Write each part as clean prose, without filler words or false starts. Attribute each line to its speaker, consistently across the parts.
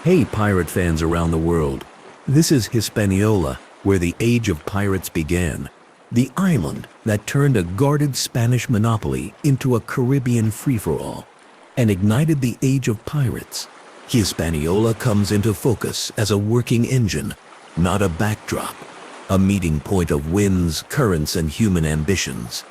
Speaker 1: Hey pirate fans around the world. This is Hispaniola, where the age of pirates began. The island that turned a guarded Spanish monopoly into a Caribbean free-for-all and ignited the age of pirates. Hispaniola comes into focus as a working engine, not a backdrop, a meeting point of winds, currents, and human ambitions.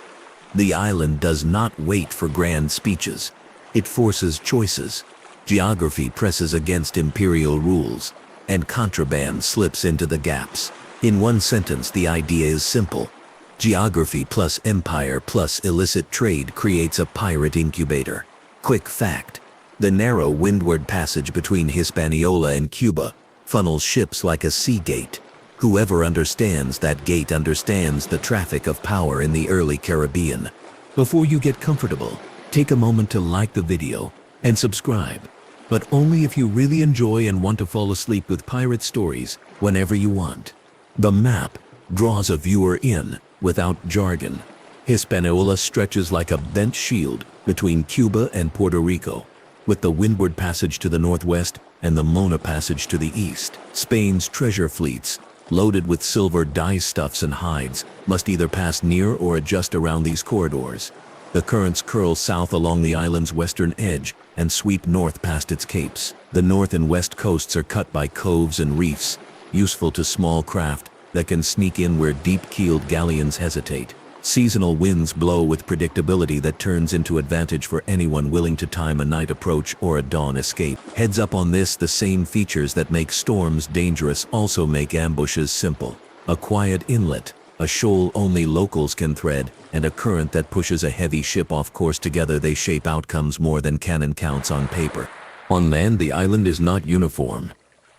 Speaker 1: The island does not wait for grand speeches. It forces choices. Geography presses against imperial rules, and contraband slips into the gaps. In one sentence, the idea is simple. Geography plus empire plus illicit trade creates a pirate incubator. Quick fact: the narrow windward passage between Hispaniola and Cuba funnels ships like a sea gate. Whoever understands that gate understands the traffic of power in the early Caribbean. Before you get comfortable, take a moment to like the video and subscribe. But only if you really enjoy and want to fall asleep with pirate stories whenever you want. The map draws a viewer in without jargon. Hispaniola stretches like a bent shield between Cuba and Puerto Rico, with the Windward Passage to the northwest and the Mona Passage to the east. Spain's treasure fleets, loaded with silver dyestuffs and hides, must either pass near or adjust around these corridors. The currents curl south along the island's western edge and sweep north past its capes. The north and west coasts are cut by coves and reefs, useful to small craft that can sneak in where deep-keeled galleons hesitate. Seasonal winds blow with predictability that turns into advantage for anyone willing to time a night approach or a dawn escape. Heads up on this: the same features that make storms dangerous also make ambushes simple. A quiet inlet, a shoal only locals can thread, and a current that pushes a heavy ship off course. Together they shape outcomes more than cannon counts on paper. On land, the island is not uniform.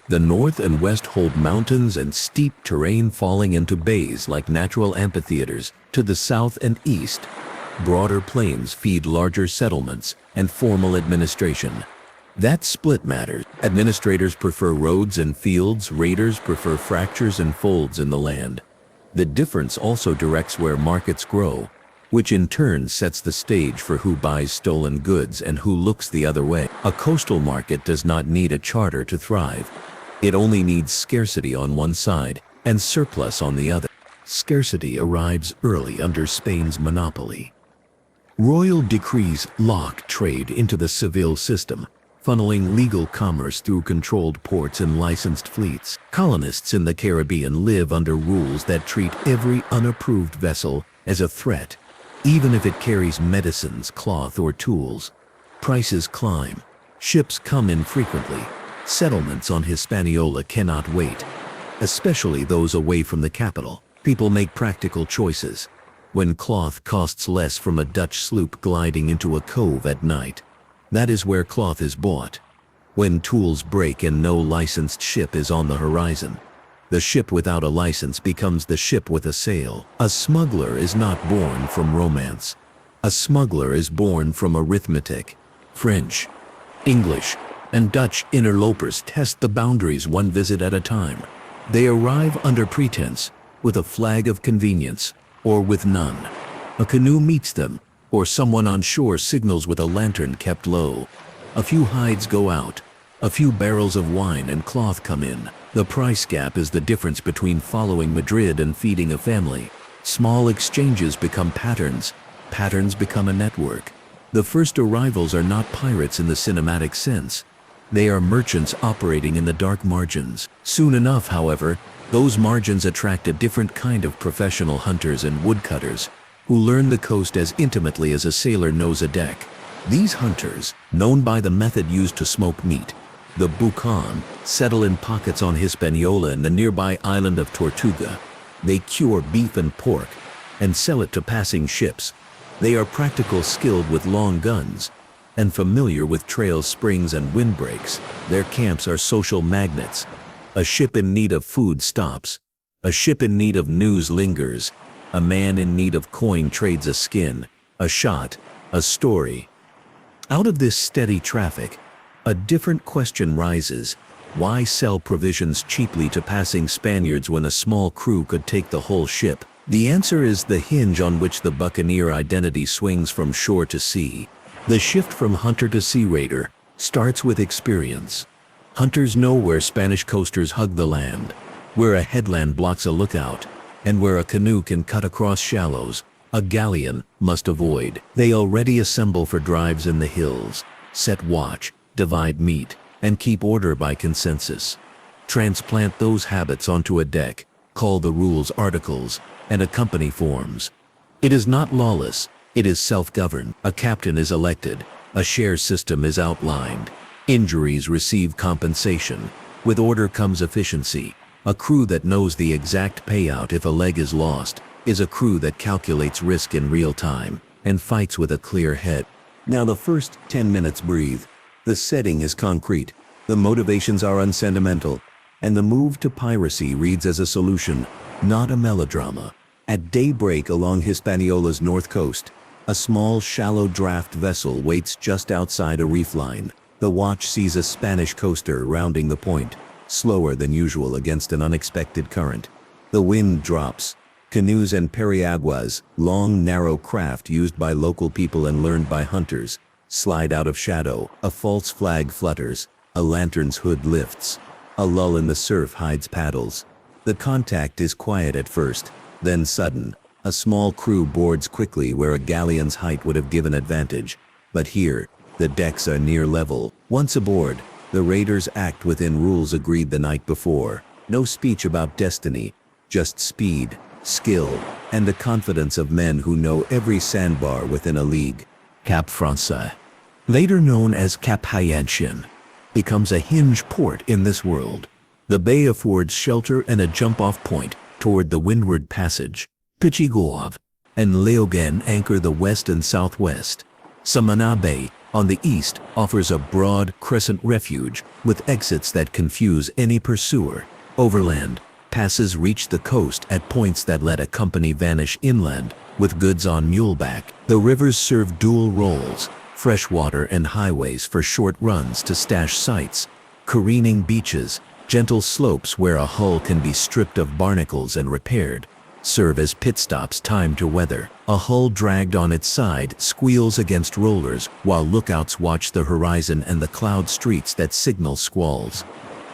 Speaker 1: The north and west hold mountains and steep terrain falling into bays like natural amphitheaters. To the south and east, broader plains feed larger settlements and formal administration. That split matters. Administrators prefer roads and fields, raiders prefer fractures and folds in the land. The difference also directs where markets grow, which in turn sets the stage for who buys stolen goods and who looks the other way. A coastal market does not need a charter to thrive. It only needs scarcity on one side and surplus on the other. Scarcity arrives early under Spain's monopoly. Royal decrees lock trade into the Seville system, funneling legal commerce through controlled ports and licensed fleets. Colonists in the Caribbean live under rules that treat every unapproved vessel as a threat, even if it carries medicines, cloth, or tools. Prices climb. Ships come infrequently. Settlements on Hispaniola cannot wait, especially those away from the capital. People make practical choices. When cloth costs less from a Dutch sloop gliding into a cove at night, that is where cloth is bought. When tools break and no licensed ship is on the horizon, the ship without a license becomes the ship with a sail. A smuggler is not born from romance. A smuggler is born from arithmetic. French, English, and Dutch interlopers test the boundaries one visit at a time. They arrive under pretense, with a flag of convenience, or with none. A canoe meets them, or someone on shore signals with a lantern kept low. A few hides go out, a few barrels of wine and cloth come in. The price gap is the difference between following Madrid and feeding a family. Small exchanges become patterns, patterns become a network. The first arrivals are not pirates in the cinematic sense. They are merchants operating in the dark margins. Soon enough, however, those margins attract a different kind of professional hunters and woodcutters who learn the coast as intimately as a sailor knows a deck. These hunters, known by the method used to smoke meat, the bucan, settle in pockets on Hispaniola and the nearby island of Tortuga. They cure beef and pork and sell it to passing ships. They are practical, skilled with long guns, and familiar with trail springs and windbreaks. Their camps are social magnets. A ship in need of food stops. A ship in need of news lingers. A man in need of coin trades a skin, a shot, a story. Out of this steady traffic, a different question rises. Why sell provisions cheaply to passing Spaniards when a small crew could take the whole ship? The answer is the hinge on which the buccaneer identity swings from shore to sea. The shift from hunter to sea raider starts with experience. Hunters know where Spanish coasters hug the land, where a headland blocks a lookout, and where a canoe can cut across shallows a galleon must avoid. They already assemble for drives in the hills, set watch, divide meat, and keep order by consensus. Transplant those habits onto a deck, call the rules articles, and a company forms. It is not lawless, it is self-governed. A captain is elected, a share system is outlined. Injuries receive compensation. With order comes efficiency. A crew that knows the exact payout if a leg is lost is a crew that calculates risk in real time and fights with a clear head. Now the first 10 minutes breathe. The setting is concrete, the motivations are unsentimental, and the move to piracy reads as a solution, not a melodrama. At daybreak along Hispaniola's north coast, a small shallow draft vessel waits just outside a reef line. The watch sees a Spanish coaster rounding the point, slower than usual against an unexpected current. The wind drops. Canoes and periaguas, long narrow craft used by local people and learned by hunters, slide out of shadow. A false flag flutters, a lantern's hood lifts. A lull in the surf hides paddles. The contact is quiet at first, then sudden. A small crew boards quickly where a galleon's height would have given advantage. But here, the decks are near level. Once aboard, the raiders act within rules agreed the night before. No speech about destiny, just speed, skill, and the confidence of men who know every sandbar within a league. Cap Francais, later known as Cap Haitien, becomes a hinge port in this world. The bay affords shelter and a jump-off point toward the windward passage. Pichigouave and Léoguen anchor the west and southwest. Samana Bay, on the east, offers a broad crescent refuge with exits that confuse any pursuer. Overland, passes reach the coast at points that let a company vanish inland with goods on muleback. The rivers serve dual roles, freshwater and highways for short runs to stash sites, careening beaches, gentle slopes where a hull can be stripped of barnacles and repaired, serve as pit stops timed to weather. A hull dragged on its side squeals against rollers while lookouts watch the horizon and the cloud streets that signal squalls.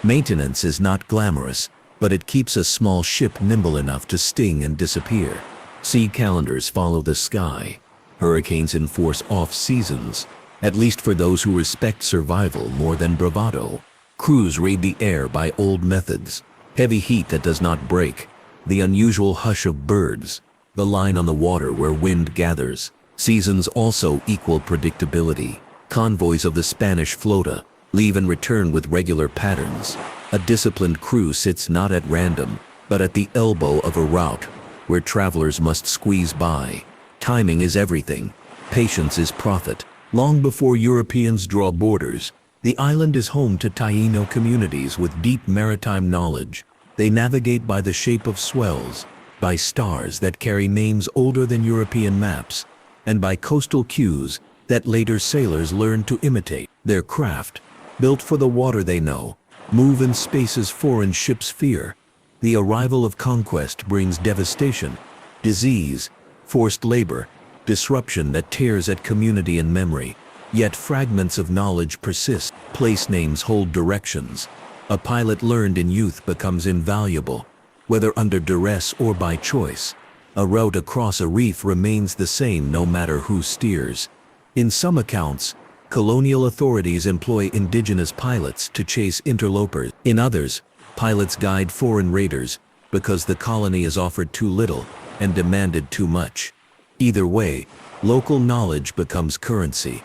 Speaker 1: Maintenance is not glamorous, but it keeps a small ship nimble enough to sting and disappear. Sea calendars follow the sky. Hurricanes enforce off-seasons, at least for those who respect survival more than bravado. Crews raid the air by old methods. Heavy heat that does not break, the unusual hush of birds, the line on the water where wind gathers. Seasons also equal predictability. Convoys of the Spanish flota leave and return with regular patterns. A disciplined crew sits not at random, but at the elbow of a route where travelers must squeeze by. Timing is everything. Patience is profit. Long before Europeans draw borders, the island is home to Taino communities with deep maritime knowledge. They navigate by the shape of swells, by stars that carry names older than European maps, and by coastal cues that later sailors learned to imitate. Their craft, built for the water they know, move in spaces foreign ships fear. The arrival of conquest brings devastation, disease, forced labor, disruption that tears at community and memory. Yet fragments of knowledge persist. Place names hold directions. A pilot learned in youth becomes invaluable, whether under duress or by choice. A route across a reef remains the same no matter who steers. In some accounts, colonial authorities employ indigenous pilots to chase interlopers. In others, pilots guide foreign raiders because the colony is offered too little and demanded too much. Either way, local knowledge becomes currency.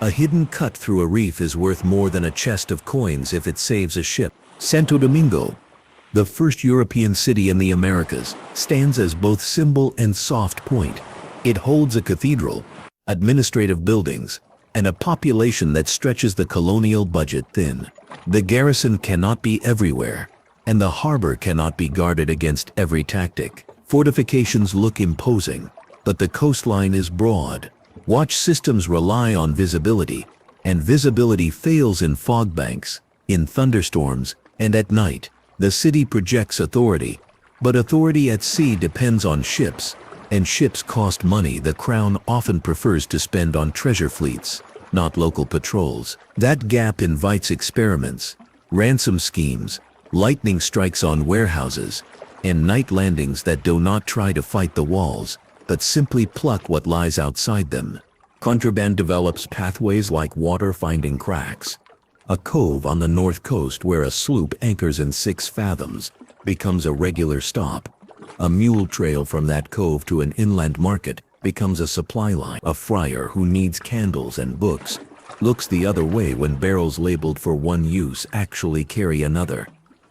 Speaker 1: A hidden cut through a reef is worth more than a chest of coins if it saves a ship. Santo Domingo, the first European city in the Americas, stands as both symbol and soft point. It holds a cathedral, administrative buildings, and a population that stretches the colonial budget thin. The garrison cannot be everywhere, and the harbor cannot be guarded against every tactic. Fortifications look imposing, but the coastline is broad. Watch systems rely on visibility, and visibility fails in fog banks, in thunderstorms, and at night. The city projects authority, but authority at sea depends on ships, and ships cost money the crown often prefers to spend on treasure fleets, not local patrols. That gap invites experiments. ransom schemes, lightning strikes on warehouses, and night landings that do not try to fight the walls, but simply pluck what lies outside them. Contraband develops pathways like water finding cracks. A cove on the north coast where a sloop anchors in 6 fathoms becomes a regular stop. A mule trail from that cove to an inland market becomes a supply line. A friar who needs candles and books looks the other way when barrels labeled for one use actually carry another.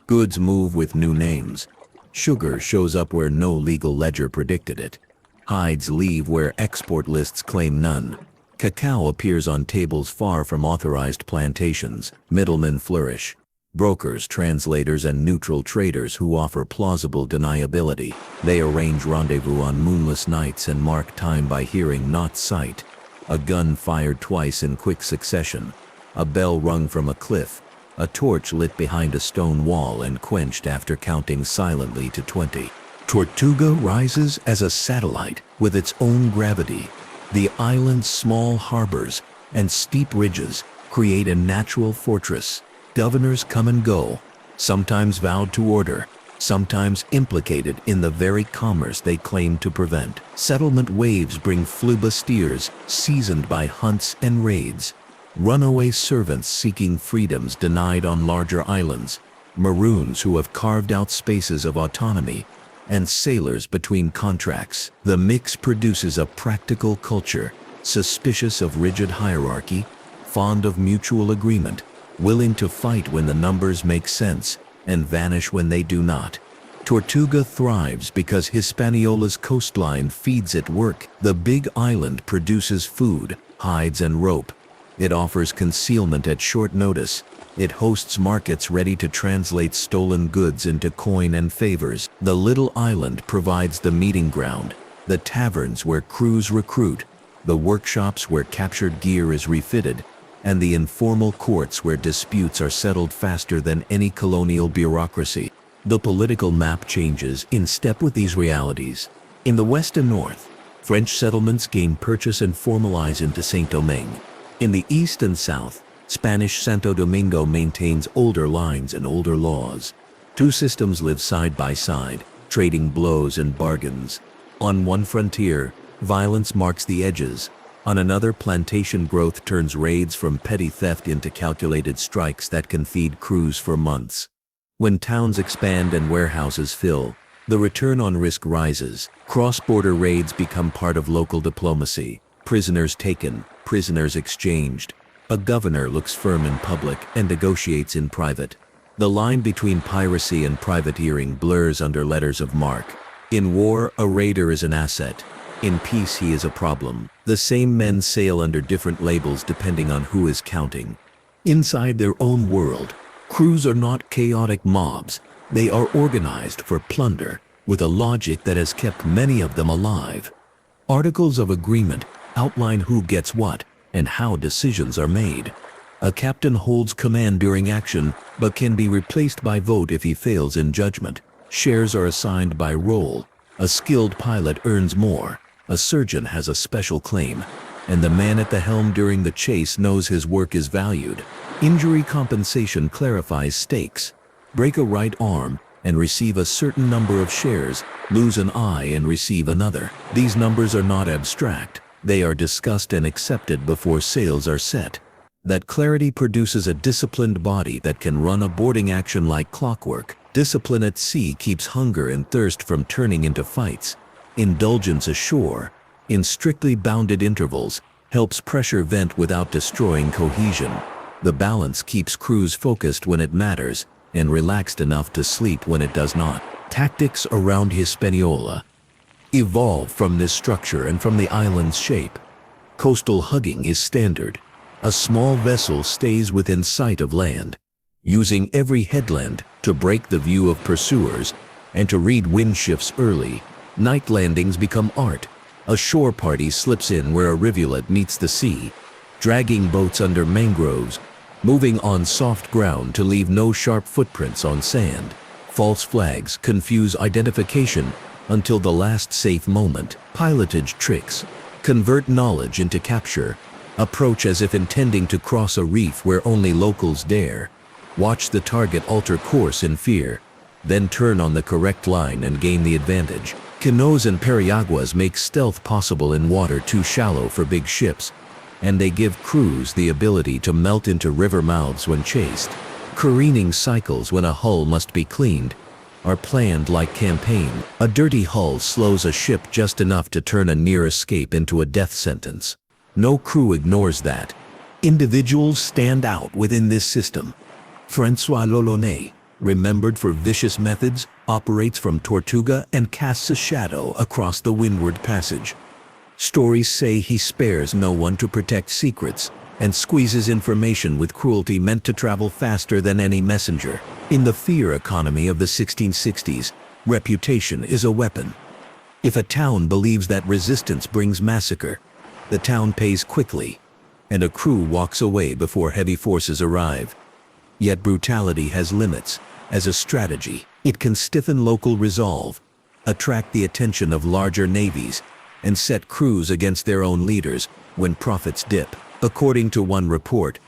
Speaker 1: Goods move with new names. Sugar shows up where no legal ledger predicted it. Hides leave where export lists claim none. Cacao appears on tables far from authorized plantations. Middlemen flourish. Brokers, translators, and neutral traders who offer plausible deniability. They arrange rendezvous on moonless nights and mark time by hearing, not sight. A gun fired twice in quick succession. A bell rung from a cliff. A torch lit behind a stone wall and quenched after counting silently to 20. Tortuga rises as a satellite with its own gravity. The island's small harbors and steep ridges create a natural fortress. Governors come and go, sometimes vowed to order, sometimes implicated in the very commerce they claim to prevent. Settlement waves bring flibustiers seasoned by hunts and raids. Runaway servants seeking freedoms denied on larger islands. Maroons who have carved out spaces of autonomy. And sailors between contracts. The mix produces a practical culture, suspicious of rigid hierarchy, fond of mutual agreement, willing to fight when the numbers make sense, and vanish when they do not. Tortuga thrives because Hispaniola's coastline feeds it work. The big island produces food, hides, and rope. It offers concealment at short notice. It hosts markets ready to translate stolen goods into coin and favors. The little island provides the meeting ground, the taverns where crews recruit, the workshops where captured gear is refitted, and the informal courts where disputes are settled faster than any colonial bureaucracy. The political map changes in step with these realities. In the west and north, French settlements gain purchase and formalize into Saint-Domingue. In the east and south, Spanish Santo Domingo maintains older lines and older laws. Two systems live side by side, trading blows and bargains. On one frontier, violence marks the edges. On another, plantation growth turns raids from petty theft into calculated strikes that can feed crews for months. When towns expand and warehouses fill, the return on risk rises. Cross-border raids become part of local diplomacy. Prisoners taken, prisoners exchanged. A governor looks firm in public and negotiates in private. The line between piracy and privateering blurs under letters of marque. In war, a raider is an asset. In peace, he is a problem. The same men sail under different labels depending on who is counting. Inside their own world, crews are not chaotic mobs. They are organized for plunder, with a logic that has kept many of them alive. Articles of agreement outline who gets what and how decisions are made. A captain holds command during action, but can be replaced by vote if he fails in judgment. Shares are assigned by role. A skilled pilot earns more. A surgeon has a special claim. And the man at the helm during the chase knows his work is valued. Injury compensation clarifies stakes. Break a right arm and receive a certain number of shares. Lose an eye and receive another. These numbers are not abstract. They are discussed and accepted before sails are set. That clarity produces a disciplined body that can run a boarding action like clockwork. Discipline at sea keeps hunger and thirst from turning into fights. Indulgence ashore, in strictly bounded intervals, helps pressure vent without destroying cohesion. The balance keeps crews focused when it matters and relaxed enough to sleep when it does not. Tactics around Hispaniola evolve from this structure and from the island's shape. Coastal hugging is standard. A small vessel stays within sight of land, using every headland to break the view of pursuers and to read wind shifts early. Night landings become art. A shore party slips in where a rivulet meets the sea, dragging boats under mangroves, moving on soft ground to leave no sharp footprints on sand. False flags confuse identification until the last safe moment. Pilotage tricks convert knowledge into capture. Approach as if intending to cross a reef where only locals dare. Watch the target alter course in fear, then turn on the correct line and gain the advantage. Canoes and periaguas make stealth possible in water too shallow for big ships, and they give crews the ability to melt into river mouths when chased. Careening cycles when a hull must be cleaned are planned like campaign. A dirty hull slows a ship just enough to turn a near escape into a death sentence. No crew ignores that. Individuals stand out within this system. François L'Olonnais, remembered for vicious methods, operates from Tortuga and casts a shadow across the Windward Passage. Stories say he spares no one to protect secrets and squeezes information with cruelty meant to travel faster than any messenger. In the fear economy of the 1660s, reputation is a weapon. If a town believes that resistance brings massacre, the town pays quickly, and a crew walks away before heavy forces arrive. Yet brutality has limits. As a strategy, it can stiffen local resolve, attract the attention of larger navies, and set crews against their own leaders when profits dip. According to one report,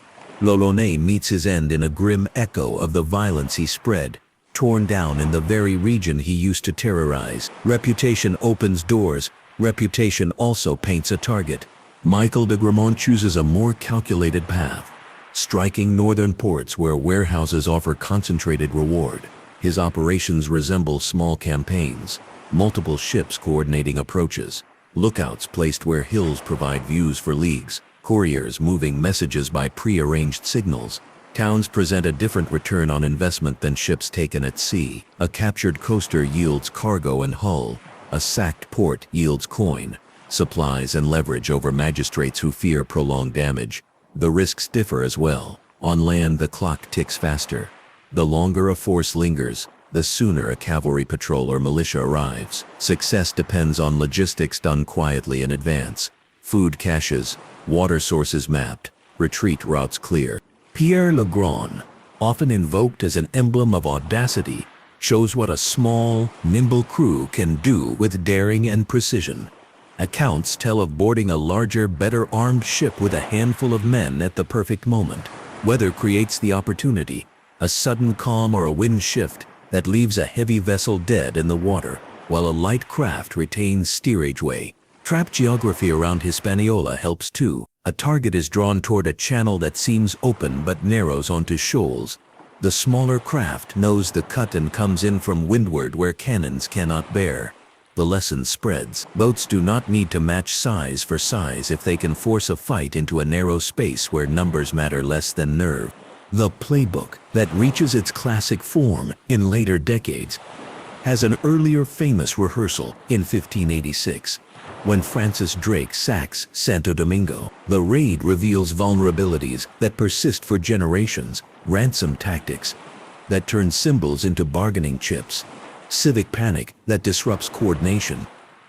Speaker 1: L'Olonnais meets his end in a grim echo of the violence he spread, torn down in the very region he used to terrorize. Reputation opens doors, reputation also paints a target. Michael de Gramont chooses a more calculated path, striking northern ports where warehouses offer concentrated reward. His operations resemble small campaigns, multiple ships coordinating approaches, lookouts placed where hills provide views for leagues, couriers moving messages by pre-arranged signals. Towns present a different return on investment than ships taken at sea. A captured coaster yields cargo and hull. A sacked port yields coin, supplies and leverage over magistrates who fear prolonged damage. The risks differ as well. On land, the clock ticks faster. The longer a force lingers, the sooner a cavalry patrol or militia arrives. Success depends on logistics done quietly in advance. Food caches, water sources mapped, retreat routes clear. Pierre Le Grand, often invoked as an emblem of audacity, shows what a small, nimble crew can do with daring and precision. Accounts tell of boarding a larger, better armed ship with a handful of men at the perfect moment. Weather creates the opportunity, a sudden calm or a wind shift that leaves a heavy vessel dead in the water, while a light craft retains steerageway. Trap geography around Hispaniola helps too. A target is drawn toward a channel that seems open but narrows onto shoals. The smaller craft knows the cut and comes in from windward where cannons cannot bear. The lesson spreads. Boats do not need to match size for size if they can force a fight into a narrow space where numbers matter less than nerve. The playbook that reaches its classic form in later decades has an earlier famous rehearsal in 1586. When Francis Drake sacks Santo Domingo, the raid reveals vulnerabilities that persist for generations, ransom tactics that turn symbols into bargaining chips, civic panic that disrupts coordination,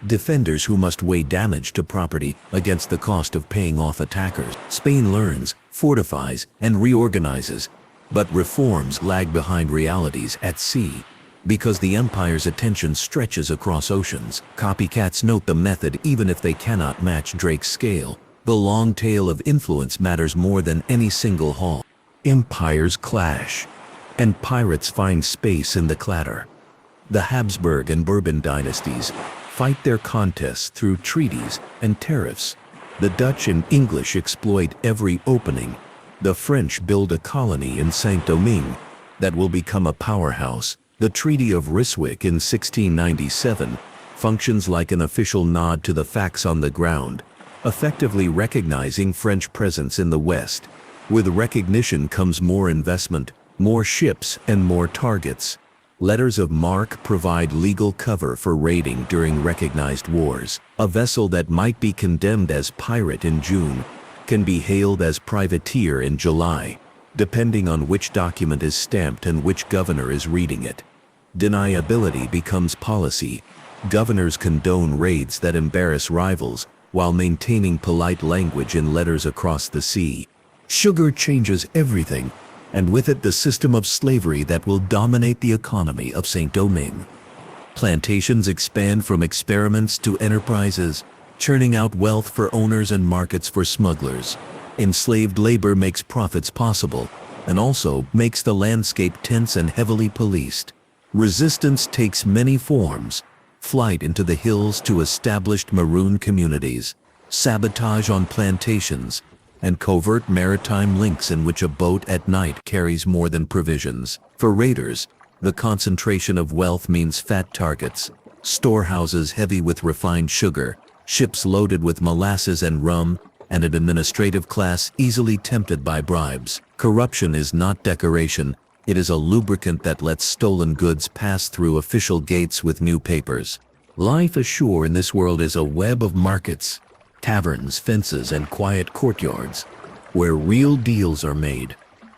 Speaker 1: defenders who must weigh damage to property against the cost of paying off attackers. Spain learns, fortifies, and reorganizes, but reforms lag behind realities at sea. Because the empire's attention stretches across oceans, copycats note the method even if they cannot match Drake's scale. The long tail of influence matters more than any single haul. Empires clash, and pirates find space in the clatter. The Habsburg and Bourbon dynasties fight their contests through treaties and tariffs. The Dutch and English exploit every opening. The French build a colony in Saint-Domingue that will become a powerhouse. The Treaty of Ryswick in 1697 functions like an official nod to the facts on the ground, effectively recognizing French presence in the West. With recognition comes more investment, more ships, and more targets. Letters of marque provide legal cover for raiding during recognized wars. A vessel that might be condemned as pirate in June can be hailed as privateer in July, depending on which document is stamped and which governor is reading it. Deniability becomes policy. Governors condone raids that embarrass rivals while maintaining polite language in letters across the sea. Sugar changes everything, and with it the system of slavery that will dominate the economy of Saint-Domingue. Plantations expand from experiments to enterprises, churning out wealth for owners and markets for smugglers. Enslaved labor makes profits possible, and also makes the landscape tense and heavily policed. Resistance takes many forms: flight into the hills to established maroon communities, sabotage on plantations, and covert maritime links in which a boat at night carries more than provisions. For raiders, the concentration of wealth means fat targets, storehouses heavy with refined sugar, ships loaded with molasses and rum, and an administrative class easily tempted by bribes. Corruption is not decoration, it is a lubricant that lets stolen goods pass through official gates with new papers. Life ashore in this world is a web of markets, taverns, fences, and quiet courtyards, where real deals are made.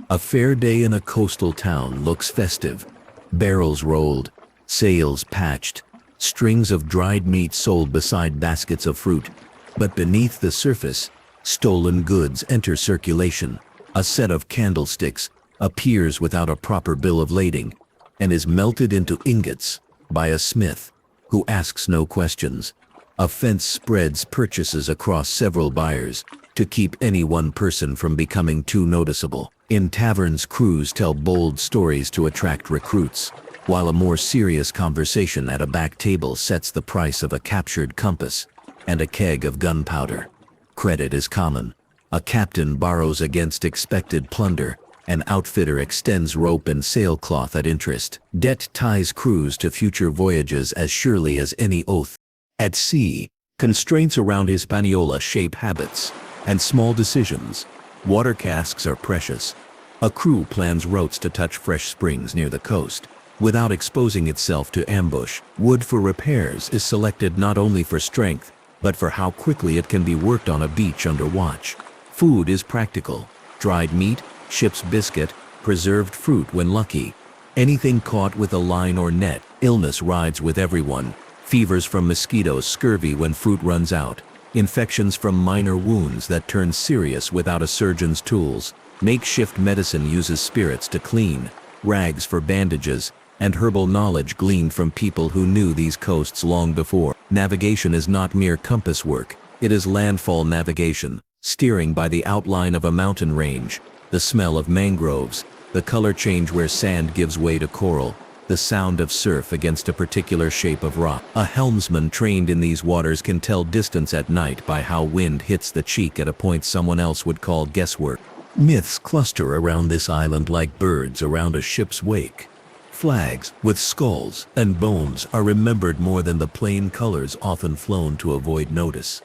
Speaker 1: A fair day in a coastal town looks festive. Barrels rolled, sails patched, strings of dried meat sold beside baskets of fruit. But beneath the surface, stolen goods enter circulation. A set of candlesticks appears without a proper bill of lading and is melted into ingots by a smith who asks no questions. A fence spreads purchases across several buyers to keep any one person from becoming too noticeable. In taverns, crews tell bold stories to attract recruits, while a more serious conversation at a back table sets the price of a captured compass and a keg of gunpowder. Credit is common. A captain borrows against expected plunder. An outfitter extends rope and sailcloth at interest. Debt ties crews to future voyages as surely as any oath. At sea, constraints around Hispaniola shape habits and small decisions. Water casks are precious. A crew plans routes to touch fresh springs near the coast without exposing itself to ambush. Wood for repairs is selected not only for strength, but for how quickly it can be worked on a beach under watch. Food is practical. Dried meat, ship's biscuit, preserved fruit when lucky. Anything caught with a line or net. Illness rides with everyone. Fevers from mosquitoes, scurvy when fruit runs out. Infections from minor wounds that turn serious without a surgeon's tools. Makeshift medicine uses spirits to clean, rags for bandages, and herbal knowledge gleaned from people who knew these coasts long before. Navigation is not mere compass work, it is landfall navigation, steering by the outline of a mountain range, the smell of mangroves, the color change where sand gives way to coral, the sound of surf against a particular shape of rock. A helmsman trained in these waters can tell distance at night by how wind hits the cheek at a point someone else would call guesswork. Myths cluster around this island like birds around a ship's wake. Flags with skulls and bones are remembered more than the plain colors often flown to avoid notice.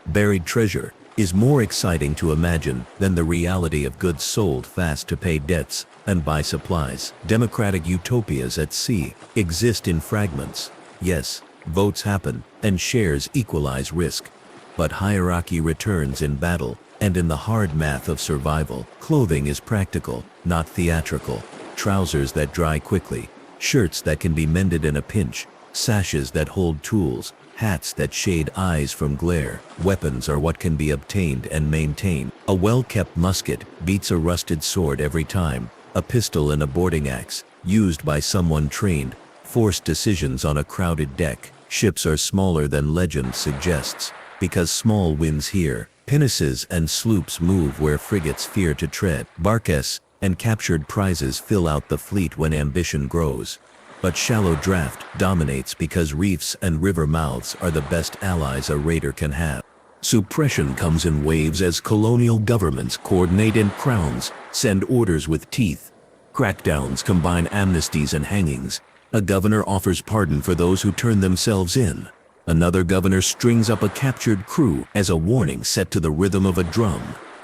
Speaker 1: Buried treasure is more exciting to imagine than the reality of goods sold fast to pay debts and buy supplies. Democratic utopias at sea exist in fragments. Yes, votes happen and shares equalize risk, but hierarchy returns in battle and in the hard math of survival. Clothing is practical, not theatrical. Trousers that dry quickly, shirts that can be mended in a pinch, sashes that hold tools, hats that shade eyes from glare. Weapons are what can be obtained and maintained. A well-kept musket beats a rusted sword every time. A pistol and a boarding axe, used by someone trained, force decisions on a crowded deck. Ships are smaller than legend suggests, because small wins here. Pinnaces and sloops move where frigates fear to tread. Barques and captured prizes fill out the fleet when ambition grows. But shallow draft dominates because reefs and river mouths are the best allies a raider can have. Suppression comes in waves as colonial governments coordinate in crowns, send orders with teeth. Crackdowns combine amnesties and hangings. A governor offers pardon for those who turn themselves in. Another governor strings up a captured crew as a warning set to the rhythm of a drum.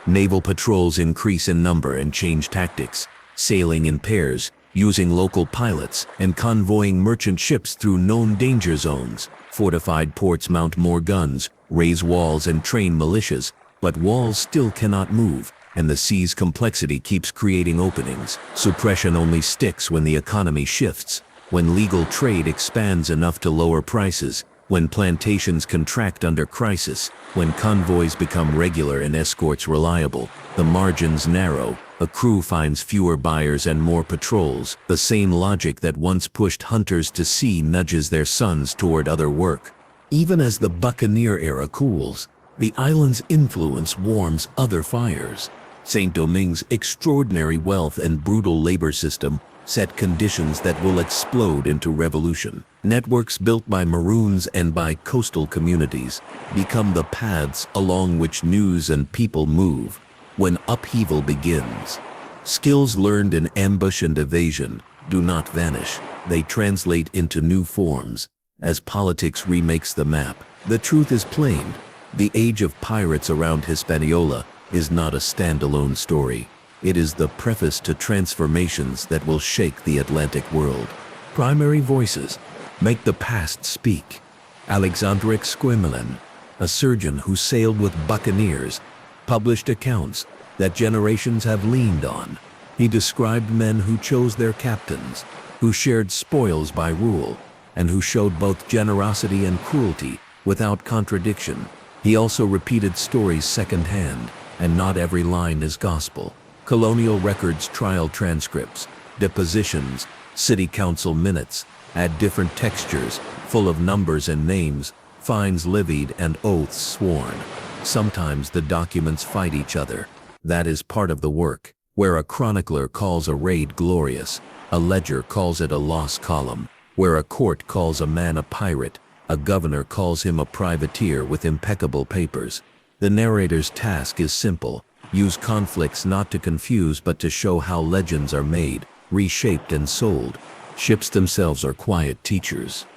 Speaker 1: Naval patrols increase in number and change tactics, sailing in pairs, using local pilots, and convoying merchant ships through known danger zones. Fortified ports mount more guns, raise walls and train militias, but walls still cannot move, and the sea's complexity keeps creating openings. Suppression only sticks when the economy shifts, when legal trade expands enough to lower prices, when plantations contract under crisis, when convoys become regular and escorts reliable. The margins narrow, a crew finds fewer buyers and more patrols. The same logic that once pushed hunters to sea nudges their sons toward other work. Even as the buccaneer era cools, the island's influence warms other fires. Saint Domingue's extraordinary wealth and brutal labor system set conditions that will explode into revolution. Networks built by Maroons and by coastal communities become the paths along which news and people move when upheaval begins. Skills learned in ambush and evasion do not vanish. They translate into new forms. As politics remakes the map, the truth is plain. The age of pirates around Hispaniola is not a standalone story. It is the preface to transformations that will shake the Atlantic world. Primary voices make the past speak. Alexandre Esquemelin, a surgeon who sailed with buccaneers, published accounts that generations have leaned on. He described men who chose their captains, who shared spoils by rule, and who showed both generosity and cruelty without contradiction. He also repeated stories secondhand, and not every line is gospel. Colonial records, trial transcripts, depositions, city council minutes add different textures, full of numbers and names, fines levied and oaths sworn. Sometimes the documents fight each other. That is part of the work. Where a chronicler calls a raid glorious, a ledger calls it a lost column. Where a court calls a man a pirate, a governor calls him a privateer with impeccable papers. The narrator's task is simple. Use conflicts not to confuse but to show how legends are made, reshaped and sold. Ships themselves are quiet teachers.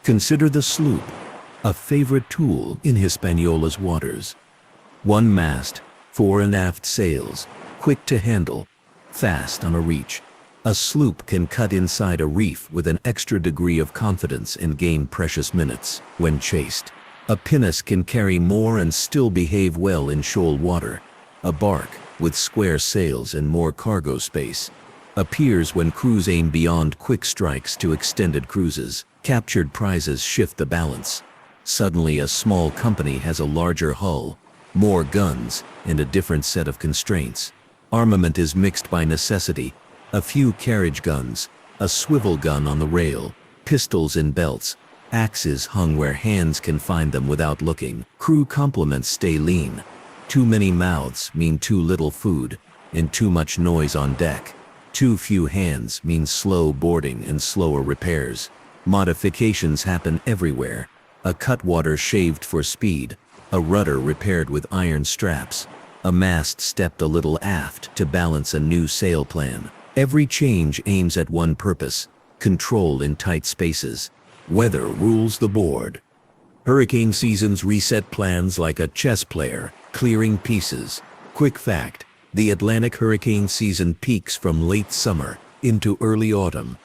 Speaker 1: Consider the sloop, a favorite tool in Hispaniola's waters. One mast, fore and aft sails, quick to handle, fast on a reach. A sloop can cut inside a reef with an extra degree of confidence and gain precious minutes when chased. A pinnace can carry more and still behave well in shoal water. A bark, with square sails and more cargo space, appears when crews aim beyond quick strikes to extended cruises. Captured prizes shift the balance. Suddenly a small company has a larger hull, more guns, and a different set of constraints. Armament is mixed by necessity. A few carriage guns, a swivel gun on the rail, pistols in belts, axes hung where hands can find them without looking. Crew complements stay lean. Too many mouths mean too little food, and too much noise on deck. Too few hands mean slow boarding and slower repairs. Modifications happen everywhere. A cutwater shaved for speed, a rudder repaired with iron straps, a mast stepped a little aft to balance a new sail plan. Every change aims at one purpose: control in tight spaces. Weather rules the board. Hurricane seasons reset plans like a chess player, clearing pieces. Quick fact: the Atlantic hurricane season peaks from late summer into early autumn.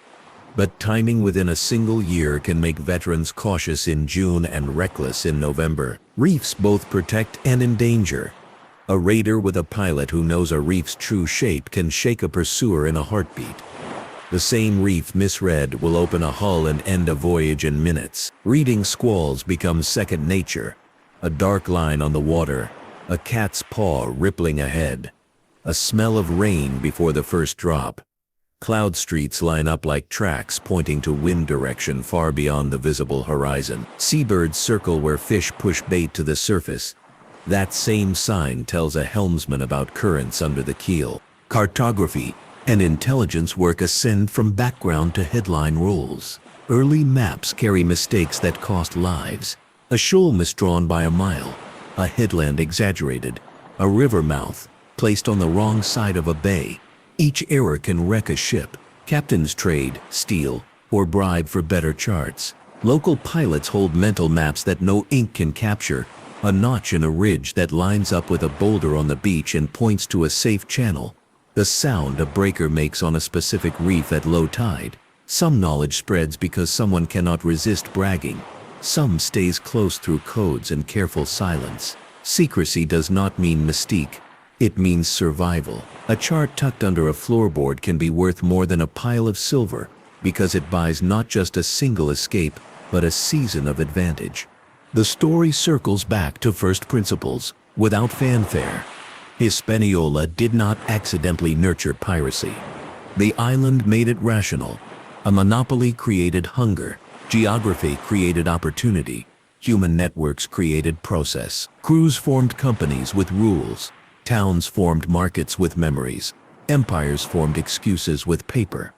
Speaker 1: But timing within a single year can make veterans cautious in June and reckless in November. Reefs both protect and endanger. A raider with a pilot who knows a reef's true shape can shake a pursuer in a heartbeat. The same reef misread will open a hull and end a voyage in minutes. Reading squalls becomes second nature. A dark line on the water, a cat's paw rippling ahead, a smell of rain before the first drop. Cloud streets line up like tracks pointing to wind direction far beyond the visible horizon. Seabirds circle where fish push bait to the surface. That same sign tells a helmsman about currents under the keel. Cartography and intelligence work ascend from background to headline rules. Early maps carry mistakes that cost lives. A shoal misdrawn by a mile, a headland exaggerated, a river mouth placed on the wrong side of a bay. Each error can wreck a ship. Captains trade, steal, or bribe for better charts. Local pilots hold mental maps that no ink can capture. A notch in a ridge that lines up with a boulder on the beach and points to a safe channel. The sound a breaker makes on a specific reef at low tide. Some knowledge spreads because someone cannot resist bragging. Some stays close through codes and careful silence. Secrecy does not mean mystique. It means survival. A chart tucked under a floorboard can be worth more than a pile of silver because it buys not just a single escape, but a season of advantage. The story circles back to first principles, without fanfare. Hispaniola did not accidentally nurture piracy. The island made it rational. A monopoly created hunger. Geography created opportunity. Human networks created process. Crews formed companies with rules. Towns formed markets with memories. Empires formed excuses with paper.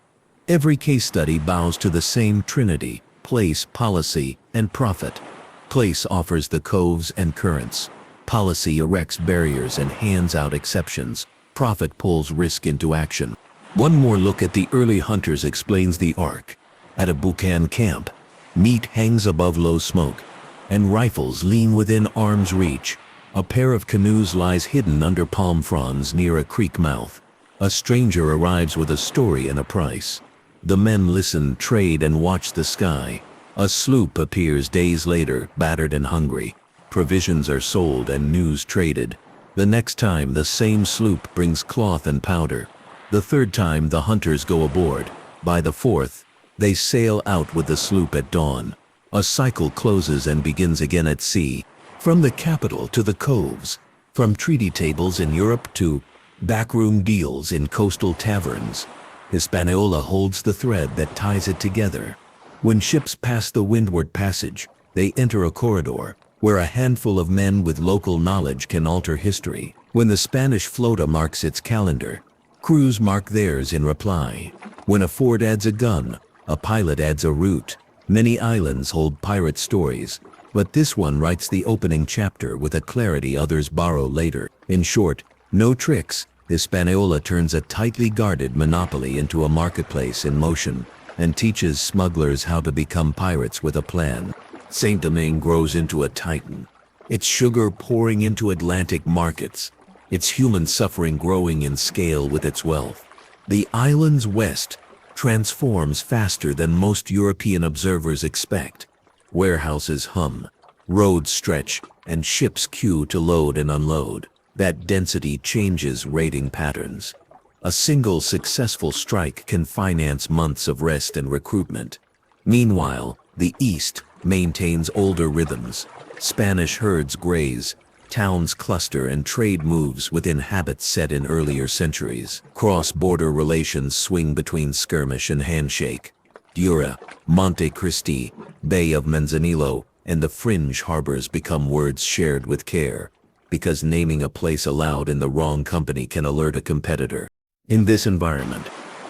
Speaker 1: Every case study bows to the same trinity: place, policy, and profit. Place offers the coves and currents. Policy erects barriers and hands out exceptions. Profit pulls risk into action. One more look at the early hunters explains the arc. At a Buchan camp, meat hangs above low smoke, and rifles lean within arm's reach. A pair of canoes lies hidden under palm fronds near a creek mouth. A stranger arrives with a story and a price. The men listen, trade, and watch the sky. A sloop appears days later, battered and hungry. Provisions are sold and news traded. The next time, the same sloop brings cloth and powder. The third time, the hunters go aboard. By the fourth, they sail out with the sloop at dawn. A cycle closes and begins again at sea. From the capital to the coves, from treaty tables in Europe to backroom deals in coastal taverns, Hispaniola holds the thread that ties it together. When ships pass the Windward Passage, they enter a corridor where a handful of men with local knowledge can alter history. When the Spanish flota marks its calendar, crews mark theirs in reply. When a fort adds a gun, a pilot adds a route. Many islands hold pirate stories, but this one writes the opening chapter with a clarity others borrow later. In short, no tricks. Hispaniola turns a tightly guarded monopoly into a marketplace in motion and teaches smugglers how to become pirates with a plan. Saint-Domingue grows into a titan, its sugar pouring into Atlantic markets, its human suffering growing in scale with its wealth. The island's west transforms faster than most European observers expect. Warehouses hum, roads stretch, and ships queue to load and unload. That density changes raiding patterns. A single successful strike can finance months of rest and recruitment. Meanwhile, the East maintains older rhythms. Spanish herds graze, towns cluster, and trade moves within habits set in earlier centuries. Cross-border relations swing between skirmish and handshake. Dura, Monte Cristi, Bay of Manzanillo, and the fringe harbors become words shared with care, because naming a place aloud in the wrong company can alert a competitor. In this environment,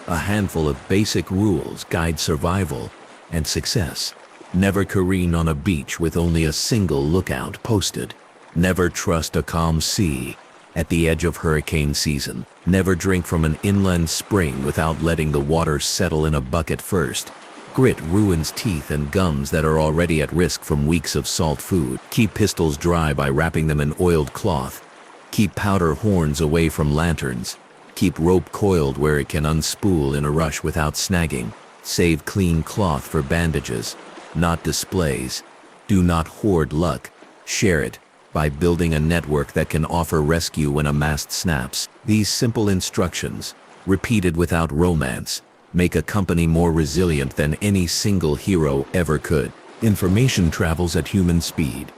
Speaker 1: a handful of basic rules guide survival and success. Never careen on a beach with only a single lookout posted. Never trust a calm sea at the edge of hurricane season. Never drink from an inland spring without letting the water settle in a bucket first. Grit ruins teeth and gums that are already at risk from weeks of salt food. Keep pistols dry by wrapping them in oiled cloth. Keep powder horns away from lanterns. Keep rope coiled where it can unspool in a rush without snagging. Save clean cloth for bandages, not displays. Do not hoard luck. Share it by building a network that can offer rescue when a mast snaps. These simple instructions, repeated without romance, make a company more resilient than any single hero ever could. Information travels at human speed.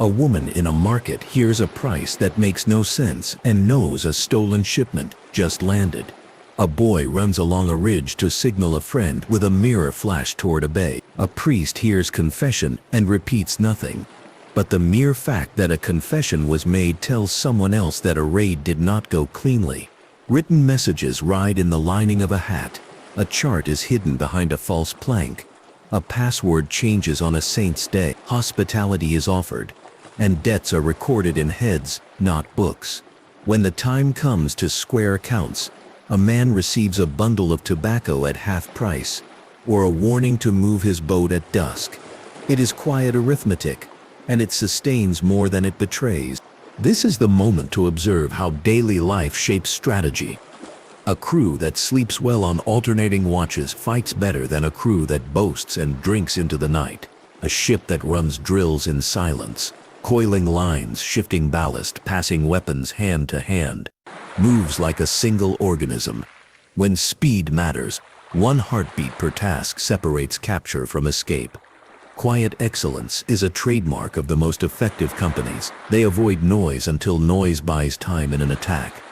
Speaker 1: A woman in a market hears a price that makes no sense and knows a stolen shipment just landed. A boy runs along a ridge to signal a friend with a mirror flash toward a bay. A priest hears confession and repeats nothing. But the mere fact that a confession was made tells someone else that a raid did not go cleanly. Written messages ride in the lining of a hat. A chart is hidden behind a false plank. A password changes on a saint's day. Hospitality is offered, and debts are recorded in heads, not books. When the time comes to square accounts, a man receives a bundle of tobacco at half price, or a warning to move his boat at dusk. It is quiet arithmetic, and it sustains more than it betrays. This is the moment to observe how daily life shapes strategy. A crew that sleeps well on alternating watches fights better than a crew that boasts and drinks into the night. A ship that runs drills in silence, coiling lines, shifting ballast, passing weapons hand to hand, moves like a single organism. When speed matters, one heartbeat per task separates capture from escape. Quiet excellence is a trademark of the most effective companies. They avoid noise until noise buys time in an attack.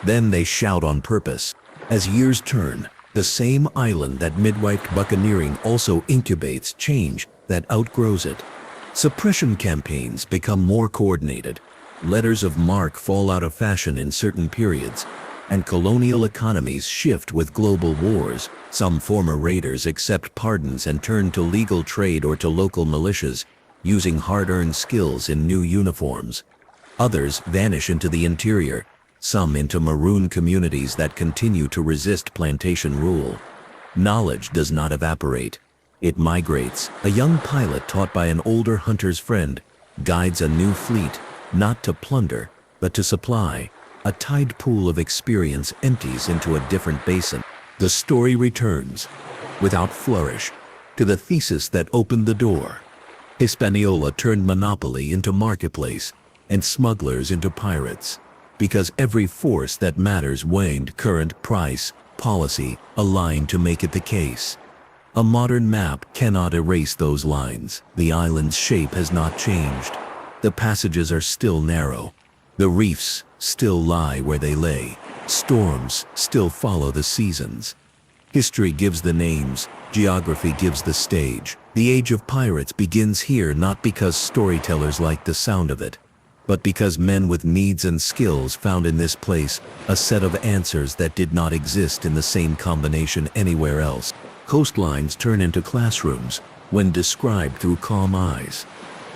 Speaker 1: Then they shout on purpose. As years turn, the same island that midwifed buccaneering also incubates change that outgrows it. Suppression campaigns become more coordinated. Letters of marque fall out of fashion in certain periods, and colonial economies shift with global wars. Some former raiders accept pardons and turn to legal trade or to local militias, using hard-earned skills in new uniforms. Others vanish into the interior, some into maroon communities that continue to resist plantation rule. Knowledge does not evaporate. It migrates. A young pilot taught by an older hunter's friend guides a new fleet, not to plunder, but to supply. A tide pool of experience empties into a different basin. The story returns, without flourish, to the thesis that opened the door. Hispaniola turned monopoly into marketplace, and smugglers into pirates, because every force that matters waned. Current, price, policy aligned to make it the case. A modern map cannot erase those lines. The island's shape has not changed. The passages are still narrow. The reefs still lie where they lay. Storms still follow the seasons. History gives the names, geography gives the stage. The age of pirates begins here not because storytellers like the sound of it, but because men with needs and skills found in this place a set of answers that did not exist in the same combination anywhere else. Coastlines turn into classrooms when described through calm eyes.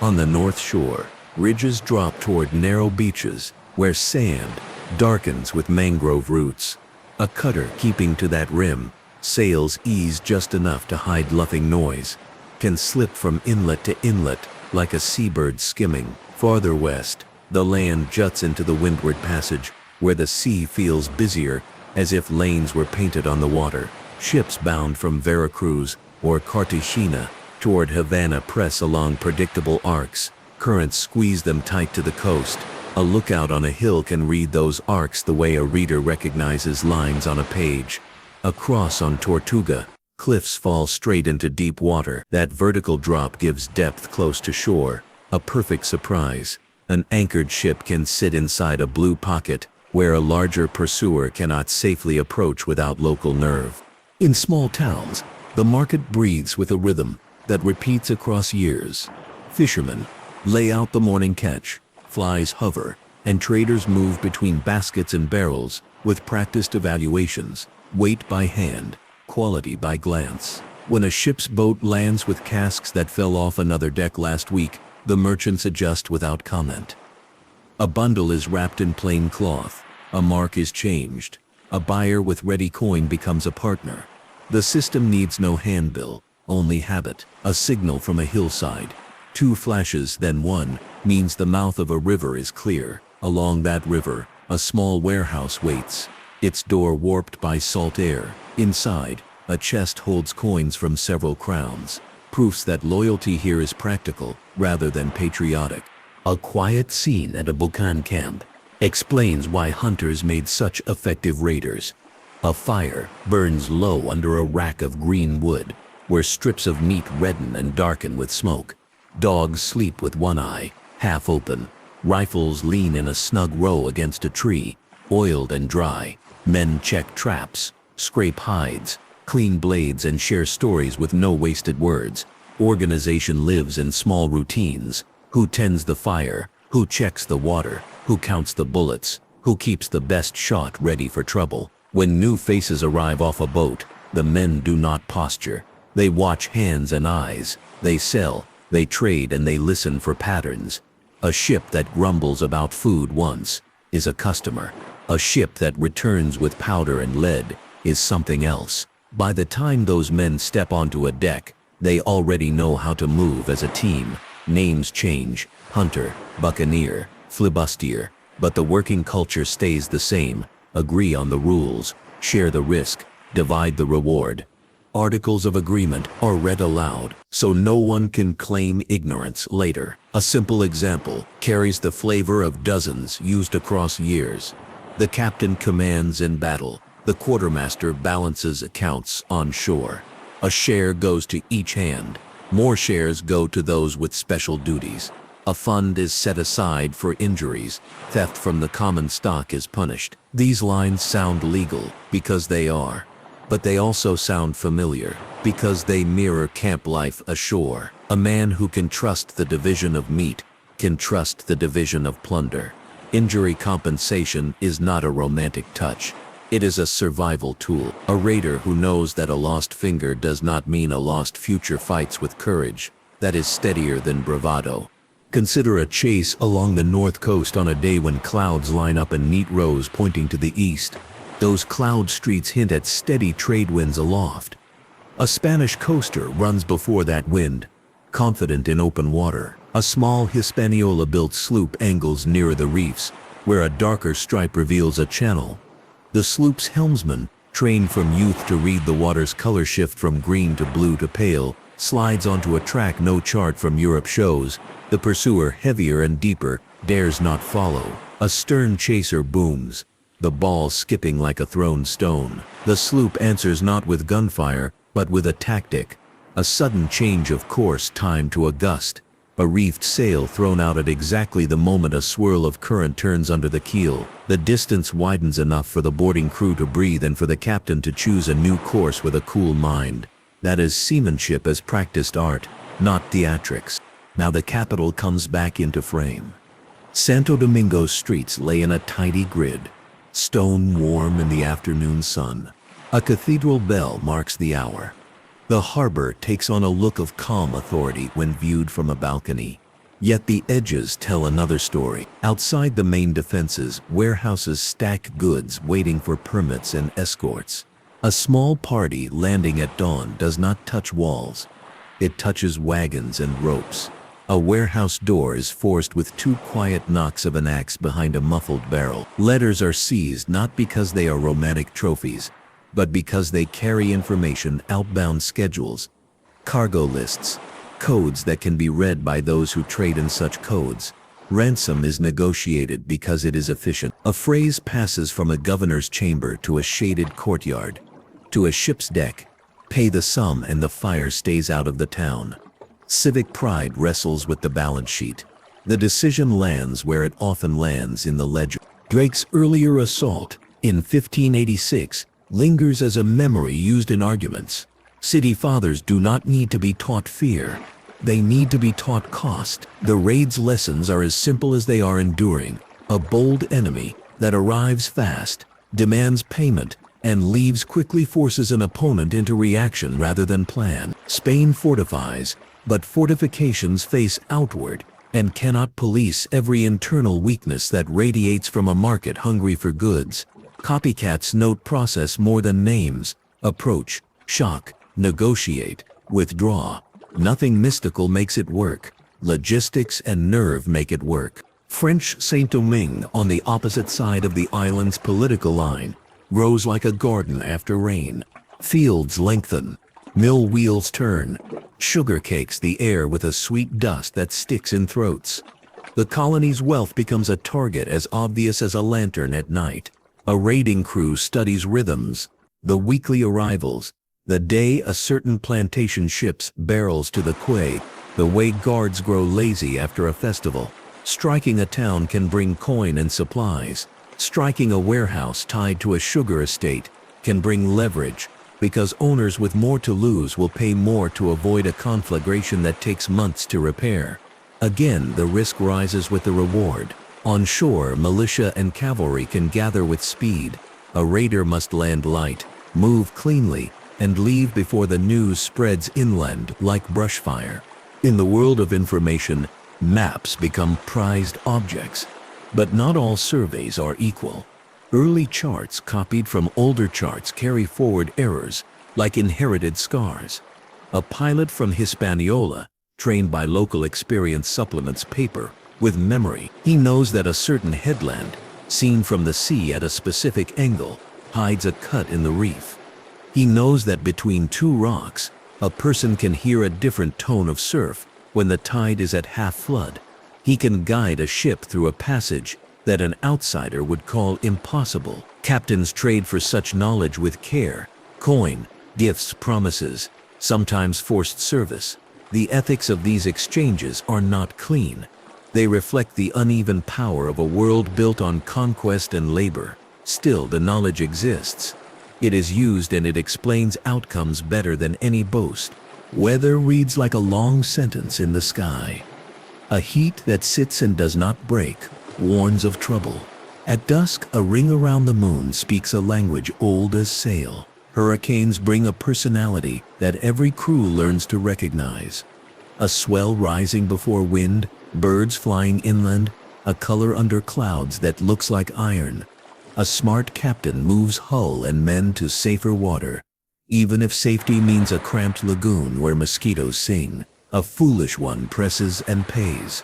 Speaker 1: On the north shore, ridges drop toward narrow beaches where sand darkens with mangrove roots. A cutter keeping to that rim, sails ease just enough to hide luffing noise, can slip from inlet to inlet like a seabird skimming. Farther west, the land juts into the windward passage where the sea feels busier, as if lanes were painted on the water. Ships bound from Veracruz or Cartagena toward Havana press along predictable arcs. Currents squeeze them tight to the coast. A lookout on a hill can read those arcs the way a reader recognizes lines on a page. Across on Tortuga, cliffs fall straight into deep water. That vertical drop gives depth close to shore. A perfect surprise. An anchored ship can sit inside a blue pocket where a larger pursuer cannot safely approach without local nerve. In small towns, the market breathes with a rhythm that repeats across years. Fishermen lay out the morning catch, flies hover, and traders move between baskets and barrels with practiced evaluations, weight by hand, quality by glance. When a ship's boat lands with casks that fell off another deck last week, the merchants adjust without comment. A bundle is wrapped in plain cloth, a mark is changed, a buyer with ready coin becomes a partner. The system needs no handbill, only habit. A signal from a hillside, 2 flashes then 1, means the mouth of a river is clear. Along that river, a small warehouse waits, its door warped by salt air. Inside, a chest holds coins from several crowns, proofs that loyalty here is practical rather than patriotic. A quiet scene at a Bucan camp explains why hunters made such effective raiders. A fire burns low under a rack of green wood, where strips of meat redden and darken with smoke. Dogs sleep with one eye half open. Rifles lean in a snug row against a tree, oiled and dry. Men check traps, scrape hides, clean blades, and share stories with no wasted words. Organization lives in small routines. Who tends the fire? Who checks the water? Who counts the bullets? Who keeps the best shot ready for trouble? When new faces arrive off a boat, the men do not posture. They watch hands and eyes. They sell, they trade, and they listen for patterns. A ship that grumbles about food once is a customer. A ship that returns with powder and lead is something else. By the time those men step onto a deck, they already know how to move as a team. Names change: hunter, buccaneer, flibustier, but the working culture stays the same. Agree on the rules, share the risk, divide the reward. Articles of agreement are read aloud, so no one can claim ignorance later. A simple example carries the flavor of dozens used across years. The captain commands in battle. The quartermaster balances accounts on shore. A share goes to each hand. More shares go to those with special duties. A fund is set aside for injuries. Theft from the common stock is punished. These lines sound legal because they are, but they also sound familiar because they mirror camp life ashore. A man who can trust the division of meat can trust the division of plunder. Injury compensation is not a romantic touch. It is a survival tool. A raider who knows that a lost finger does not mean a lost future fights with courage that is steadier than bravado. Consider a chase along the north coast on a day when clouds line up in neat rows pointing to the east. Those cloud streets hint at steady trade winds aloft. A Spanish coaster runs before that wind, confident in open water. A small Hispaniola-built sloop angles nearer the reefs, where a darker stripe reveals a channel. The sloop's helmsman, trained from youth to read the water's color shift from green to blue to pale, slides onto a track no chart from Europe shows. The pursuer, heavier and deeper, dares not follow. A stern chaser booms, the ball skipping like a thrown stone. The sloop answers not with gunfire, but with a tactic. A sudden change of course timed to a gust. A reefed sail thrown out at exactly the moment a swirl of current turns under the keel. The distance widens enough for the boarding crew to breathe and for the captain to choose a new course with a cool mind. That is seamanship as practiced art, not theatrics. Now the capital comes back into frame. Santo Domingo's streets lay in a tidy grid, stone warm in the afternoon sun. A cathedral bell marks the hour. The harbor takes on a look of calm authority when viewed from a balcony. Yet the edges tell another story. Outside the main defenses, warehouses stack goods waiting for permits and escorts. A small party landing at dawn does not touch walls. It touches wagons and ropes. A warehouse door is forced with two quiet knocks of an axe behind a muffled barrel. Letters are seized not because they are romantic trophies, but because they carry information, outbound schedules, cargo lists, codes that can be read by those who trade in such codes. Ransom is negotiated because it is efficient. A phrase passes from a governor's chamber to a shaded courtyard, to a ship's deck. Pay the sum and the fire stays out of the town. Civic pride wrestles with the balance sheet. The decision lands where it often lands, in the ledger. Drake's earlier assault, in 1586, lingers as a memory used in arguments. City fathers do not need to be taught fear. They need to be taught cost. The raid's lessons are as simple as they are enduring. A bold enemy that arrives fast, demands payment, and leaves quickly forces an opponent into reaction rather than plan. Spain fortifies, but fortifications face outward and cannot police every internal weakness that radiates from a market hungry for goods. Copycats note process more than names. Approach, shock, negotiate, withdraw. Nothing mystical makes it work. Logistics and nerve make it work. French Saint-Domingue, on the opposite side of the island's political line, grows like a garden after rain. Fields lengthen, mill wheels turn, sugar cakes the air with a sweet dust that sticks in throats. The colony's wealth becomes a target as obvious as a lantern at night. A raiding crew studies rhythms, the weekly arrivals, the day a certain plantation ships barrels to the quay, the way guards grow lazy after a festival. Striking a town can bring coin and supplies. Striking a warehouse tied to a sugar estate can bring leverage, because owners with more to lose will pay more to avoid a conflagration that takes months to repair. Again, the risk rises with the reward. On shore, militia and cavalry can gather with speed. A raider must land light, move cleanly, and leave before the news spreads inland like brushfire. In the world of information, maps become prized objects. But not all surveys are equal. Early charts copied from older charts carry forward errors, like inherited scars. A pilot from Hispaniola, trained by local experience, supplements paper with memory. He knows that a certain headland, seen from the sea at a specific angle, hides a cut in the reef. He knows that between two rocks, a person can hear a different tone of surf when the tide is at half flood. He can guide a ship through a passage that an outsider would call impossible. Captains trade for such knowledge with care. Coin, gifts, promises, sometimes forced service. The ethics of these exchanges are not clean. They reflect the uneven power of a world built on conquest and labor. Still, the knowledge exists. It is used and it explains outcomes better than any boast. Weather reads like a long sentence in the sky. A heat that sits and does not break warns of trouble. At dusk, a ring around the moon speaks a language old as sail. Hurricanes bring a personality that every crew learns to recognize. A swell rising before wind, birds flying inland, a color under clouds that looks like iron. A smart captain moves hull and men to safer water. Even if safety means a cramped lagoon where mosquitoes sing, a foolish one presses and pays.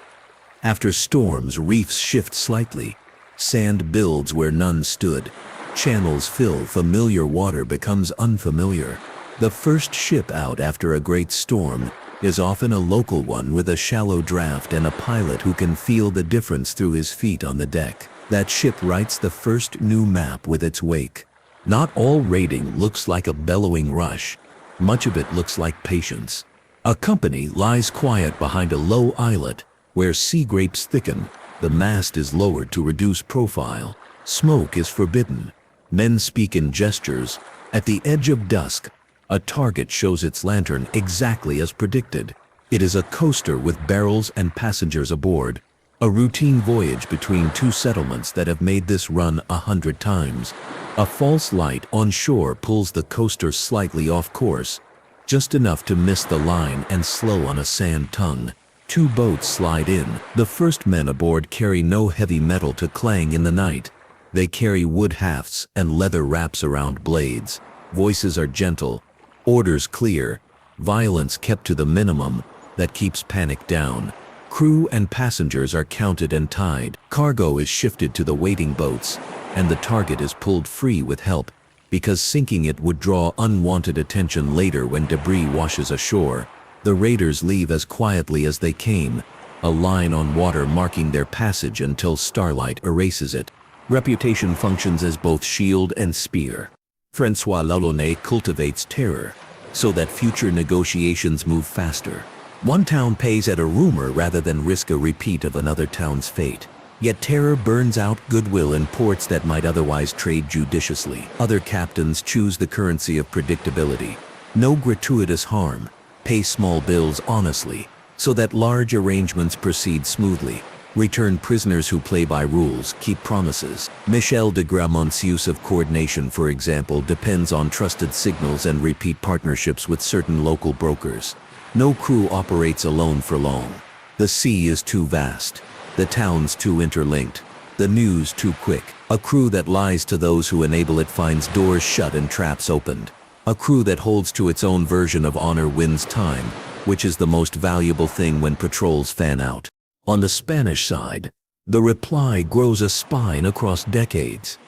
Speaker 1: After storms, reefs shift slightly. Sand builds where none stood. Channels fill, familiar water becomes unfamiliar. The first ship out after a great storm is often a local one with a shallow draft and a pilot who can feel the difference through his feet on the deck. That ship writes the first new map with its wake. Not all raiding looks like a bellowing rush. Much of it looks like patience. A company lies quiet behind a low islet where sea grapes thicken. The mast is lowered to reduce profile. Smoke is forbidden. Men speak in gestures. At the edge of dusk, a target shows its lantern exactly as predicted. It is a coaster with barrels and passengers aboard. A routine voyage between two settlements that have made this run 100 times. A false light on shore pulls the coaster slightly off course, just enough to miss the line and slow on a sand tongue. Two boats slide in. The first men aboard carry no heavy metal to clang in the night. They carry wood hafts and leather wraps around blades. Voices are gentle, orders clear, violence kept to the minimum that keeps panic down. Crew and passengers are counted and tied. Cargo is shifted to the waiting boats, and the target is pulled free with help, because sinking it would draw unwanted attention later when debris washes ashore. The raiders leave as quietly as they came, a line on water marking their passage until starlight erases it. Reputation functions as both shield and spear. François Lalonnet cultivates terror, so that future negotiations move faster. One town pays at a rumor rather than risk a repeat of another town's fate. Yet terror burns out goodwill in ports that might otherwise trade judiciously. Other captains choose the currency of predictability. No gratuitous harm. Pay small bills honestly, so that large arrangements proceed smoothly. Return prisoners who play by rules, keep promises. Michel de Gramont's use of coordination, for example, depends on trusted signals and repeat partnerships with certain local brokers. No crew operates alone for long. The sea is too vast. The towns too interlinked. The news too quick. A crew that lies to those who enable it finds doors shut and traps opened. A crew that holds to its own version of honor wins time, which is the most valuable thing when patrols fan out. On the Spanish side, the reply grows a spine across decades.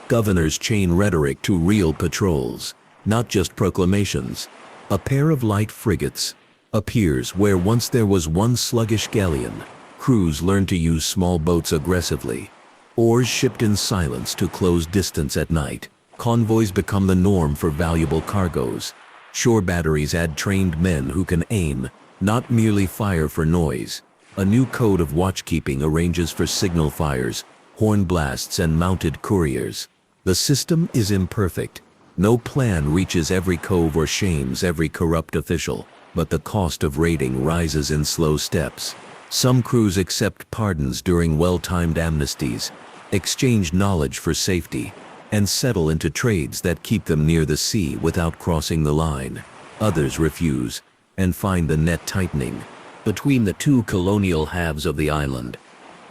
Speaker 1: Governors chain rhetoric to real patrols, not just proclamations. A pair of light frigates appears where once there was one sluggish galleon. Crews learn to use small boats aggressively. Oars shipped in silence to close distance at night. Convoys become the norm for valuable cargoes. Shore batteries add trained men who can aim, not merely fire for noise. A new code of watchkeeping arranges for signal fires, horn blasts, and mounted couriers. The system is imperfect. No plan reaches every cove or shames every corrupt official, but the cost of raiding rises in slow steps. Some crews accept pardons during well-timed amnesties, exchange knowledge for safety, and settle into trades that keep them near the sea without crossing the line. Others refuse, and find the net tightening. Between the two colonial halves of the island,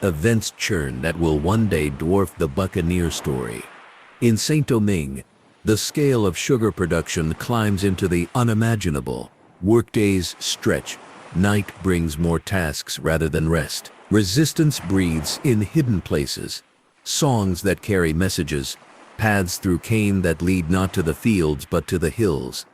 Speaker 1: events churn that will one day dwarf the buccaneer story. In Saint-Domingue, the scale of sugar production climbs into the unimaginable. Workdays stretch. Night brings more tasks rather than rest. Resistance breathes in hidden places. Songs that carry messages. Paths through cane that lead not to the fields but to the hills.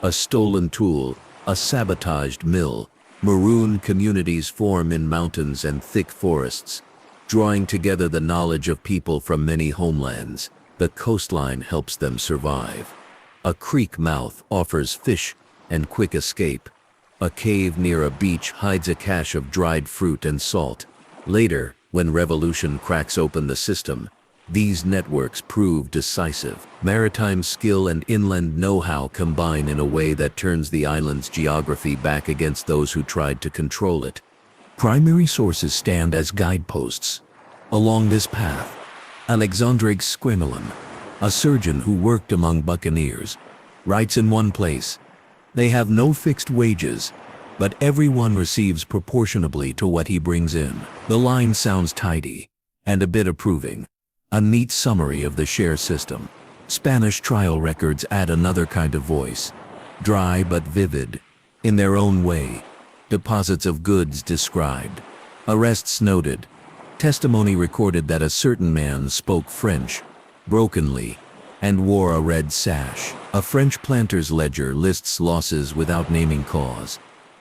Speaker 1: A stolen tool, a sabotaged mill. Maroon communities form in mountains and thick forests, drawing together the knowledge of people from many homelands. The coastline helps them survive. A creek mouth offers fish and quick escape. A cave near a beach hides a cache of dried fruit and salt. Later, when revolution cracks open the system, these networks prove decisive. Maritime skill and inland know-how combine in a way that turns the island's geography back against those who tried to control it. Primary sources stand as guideposts. Along this path, Alexandre Squemelin, a surgeon who worked among buccaneers, writes in one place, "They have no fixed wages, but everyone receives proportionably to what he brings in." The line sounds tidy and a bit approving, a neat summary of the share system. Spanish trial records add another kind of voice, dry but vivid, in their own way. Deposits of goods described, arrests noted, testimony recorded that a certain man spoke French, brokenly, and wore a red sash. A French planter's ledger lists losses without naming cause.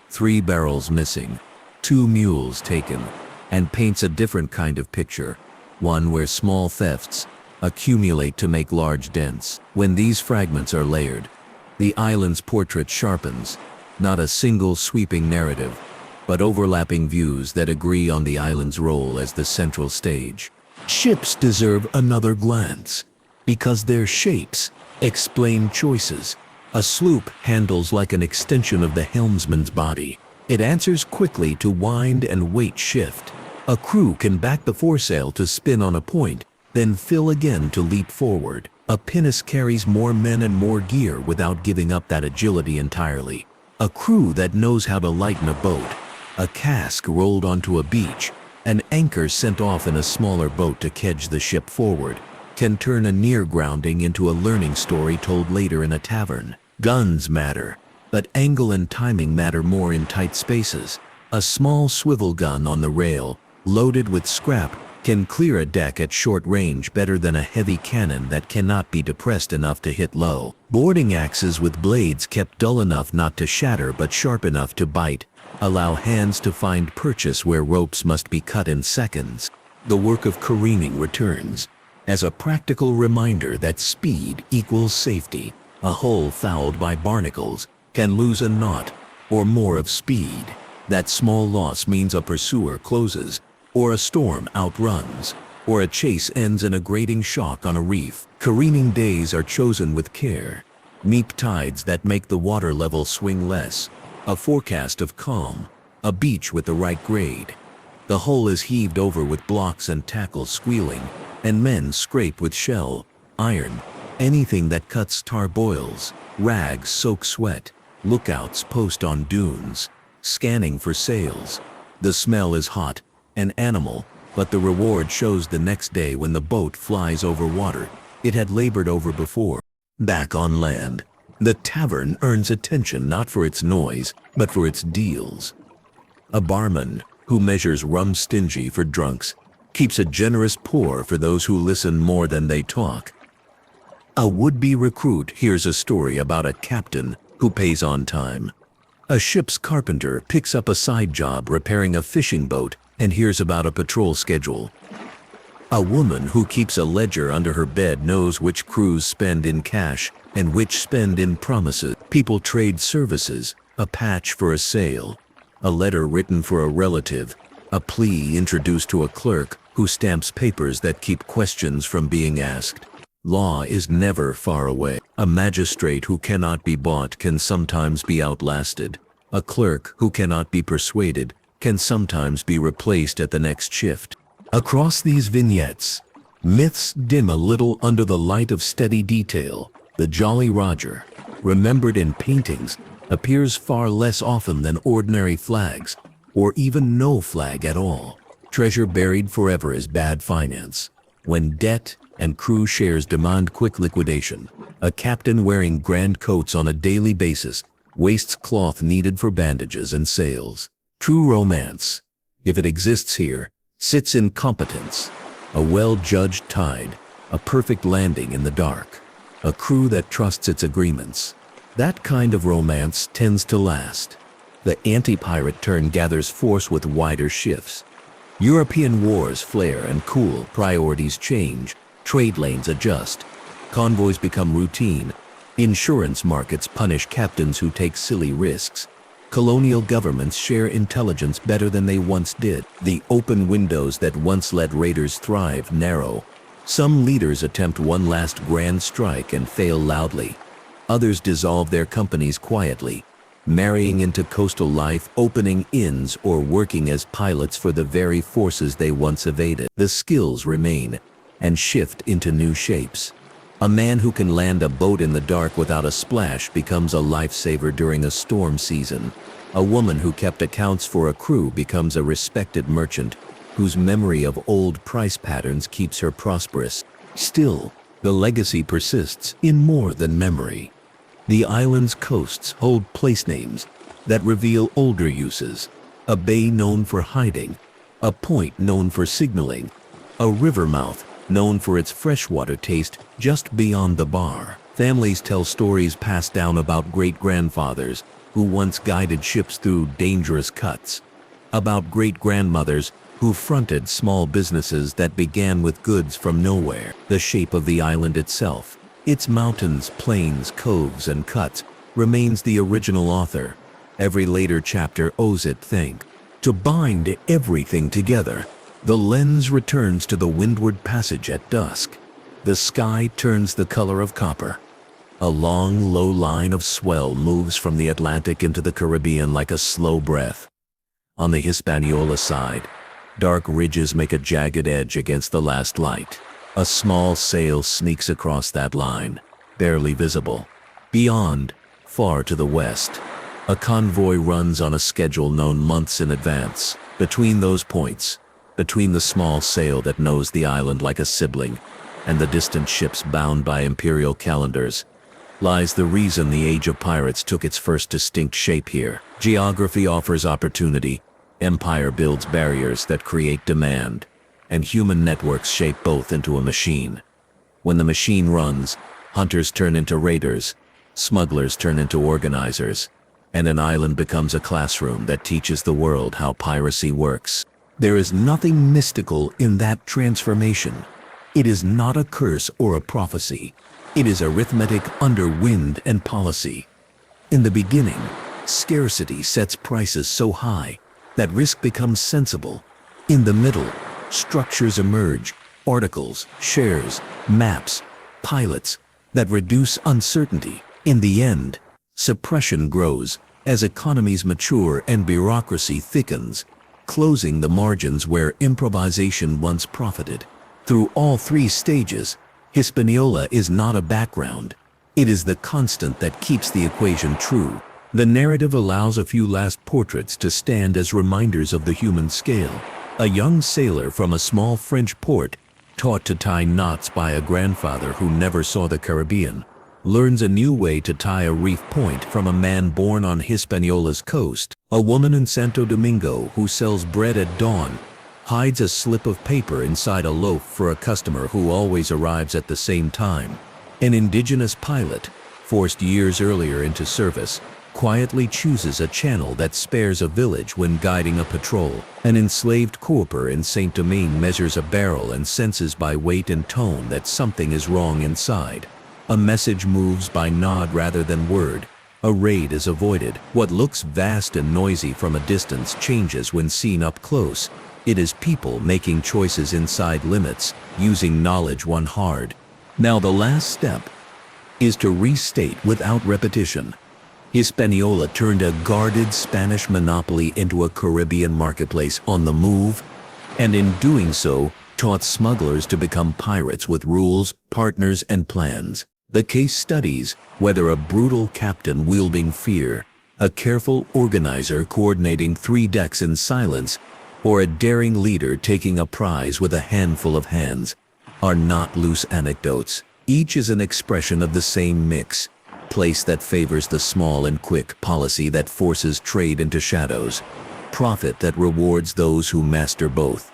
Speaker 1: 3 barrels missing, 2 mules taken, and paints a different kind of picture, one where small thefts accumulate to make large dents. When these fragments are layered, the island's portrait sharpens, not a single sweeping narrative, but overlapping views that agree on the island's role as the central stage. Ships deserve another glance, because their shapes explain choices. A sloop handles like an extension of the helmsman's body. It answers quickly to wind and weight shift. A crew can back the foresail to spin on a point, then fill again to leap forward. A pinnace carries more men and more gear without giving up that agility entirely. A crew that knows how to lighten a boat, a cask rolled onto a beach, an anchor sent off in a smaller boat to kedge the ship forward, can turn a near grounding into a learning story told later in a tavern. Guns matter, but angle and timing matter more in tight spaces. A small swivel gun on the rail, loaded with scrap, can clear a deck at short range better than a heavy cannon that cannot be depressed enough to hit low. Boarding axes with blades kept dull enough not to shatter but sharp enough to bite allow hands to find purchase where ropes must be cut in seconds. The work of careening returns as a practical reminder that speed equals safety. A hull fouled by barnacles can lose a knot or more of speed. That small loss means a pursuer closes, or a storm outruns, or a chase ends in a grating shock on a reef. Careening days are chosen with care. Neap tides that make the water level swing less. A forecast of calm. A beach with the right grade. The hull is heaved over with blocks and tackles squealing, and men scrape with shell, iron, anything that cuts tarboils. Rags soak sweat. Lookouts post on dunes, scanning for sails. The smell is hot, an animal, but the reward shows the next day when the boat flies over water it had labored over before. Back on land, the tavern earns attention not for its noise, but for its deals. A barman, who measures rum stingy for drunks, keeps a generous pour for those who listen more than they talk. A would-be recruit hears a story about a captain who pays on time. A ship's carpenter picks up a side job repairing a fishing boat and hears about a patrol schedule. A woman who keeps a ledger under her bed knows which crews spend in cash and which spend in promises. People trade services, a patch for a sale, a letter written for a relative, a plea introduced to a clerk who stamps papers that keep questions from being asked. Law is never far away. A magistrate who cannot be bought can sometimes be outlasted. A clerk who cannot be persuaded can sometimes be replaced at the next shift. Across these vignettes, myths dim a little under the light of steady detail. The Jolly Roger, remembered in paintings, appears far less often than ordinary flags, or even no flag at all. Treasure buried forever is bad finance. When debt and crew shares demand quick liquidation, a captain wearing grand coats on a daily basis wastes cloth needed for bandages and sails. True romance, if it exists here, sits in competence. A well-judged tide, a perfect landing in the dark, a crew that trusts its agreements. That kind of romance tends to last. The anti-pirate turn gathers force with wider shifts. European wars flare and cool, priorities change, trade lanes adjust, convoys become routine, insurance markets punish captains who take silly risks. Colonial governments share intelligence better than they once did. The open windows that once let raiders thrive narrow. Some leaders attempt one last grand strike and fail loudly. Others dissolve their companies quietly, marrying into coastal life, opening inns, or working as pilots for the very forces they once evaded. The skills remain and shift into new shapes. A man who can land a boat in the dark without a splash becomes a lifesaver during a storm season. A woman who kept accounts for a crew becomes a respected merchant, whose memory of old price patterns keeps her prosperous. Still, the legacy persists in more than memory. The island's coasts hold place names that reveal older uses. A bay known for hiding, a point known for signaling, a river mouth known for its freshwater taste just beyond the bar. Families tell stories passed down about great-grandfathers who once guided ships through dangerous cuts, about great-grandmothers who fronted small businesses that began with goods from nowhere. The shape of the island itself, its mountains, plains, coves, and cuts, remains the original author. Every later chapter owes it think. To bind everything together, the lens returns to the windward passage at dusk. The sky turns the color of copper. A long, low line of swell moves from the Atlantic into the Caribbean like a slow breath. On the Hispaniola side, dark ridges make a jagged edge against the last light. A small sail sneaks across that line, barely visible. Beyond, far to the west, a convoy runs on a schedule known months in advance. Between those points, between the small sail that knows the island like a sibling and the distant ships bound by imperial calendars, lies the reason the age of pirates took its first distinct shape here. Geography offers opportunity, empire builds barriers that create demand, and human networks shape both into a machine. When the machine runs, hunters turn into raiders, smugglers turn into organizers, and an island becomes a classroom that teaches the world how piracy works. There is nothing mystical in that transformation. It is not a curse or a prophecy. It is arithmetic under wind and policy. In the beginning, scarcity sets prices so high that risk becomes sensible. In the middle, structures emerge, articles, shares, maps, pilots, that reduce uncertainty. In the end, suppression grows as economies mature and bureaucracy thickens, closing the margins where improvisation once profited. Through all three stages, Hispaniola is not a background. It is the constant that keeps the equation true. The narrative allows a few last portraits to stand as reminders of the human scale. A young sailor from a small French port, taught to tie knots by a grandfather who never saw the Caribbean, learns a new way to tie a reef point from a man born on Hispaniola's coast. A woman in Santo Domingo who sells bread at dawn hides a slip of paper inside a loaf for a customer who always arrives at the same time. An indigenous pilot, forced years earlier into service, quietly chooses a channel that spares a village when guiding a patrol. An enslaved corper in Saint Domingue measures a barrel and senses by weight and tone that something is wrong inside. A message moves by nod rather than word. A raid is avoided. What looks vast and noisy from a distance changes when seen up close. It is people making choices inside limits, using knowledge won hard. Now the last step is to restate without repetition. Hispaniola turned a guarded Spanish monopoly into a Caribbean marketplace on the move, and in doing so, taught smugglers to become pirates with rules, partners, and plans. The case studies whether a brutal captain wielding fear, a careful organizer coordinating 3 decks in silence, or a daring leader taking a prize with a handful of hands, are not loose anecdotes. Each is an expression of the same mix: place that favors the small and quick, policy that forces trade into shadows, profit that rewards those who master both.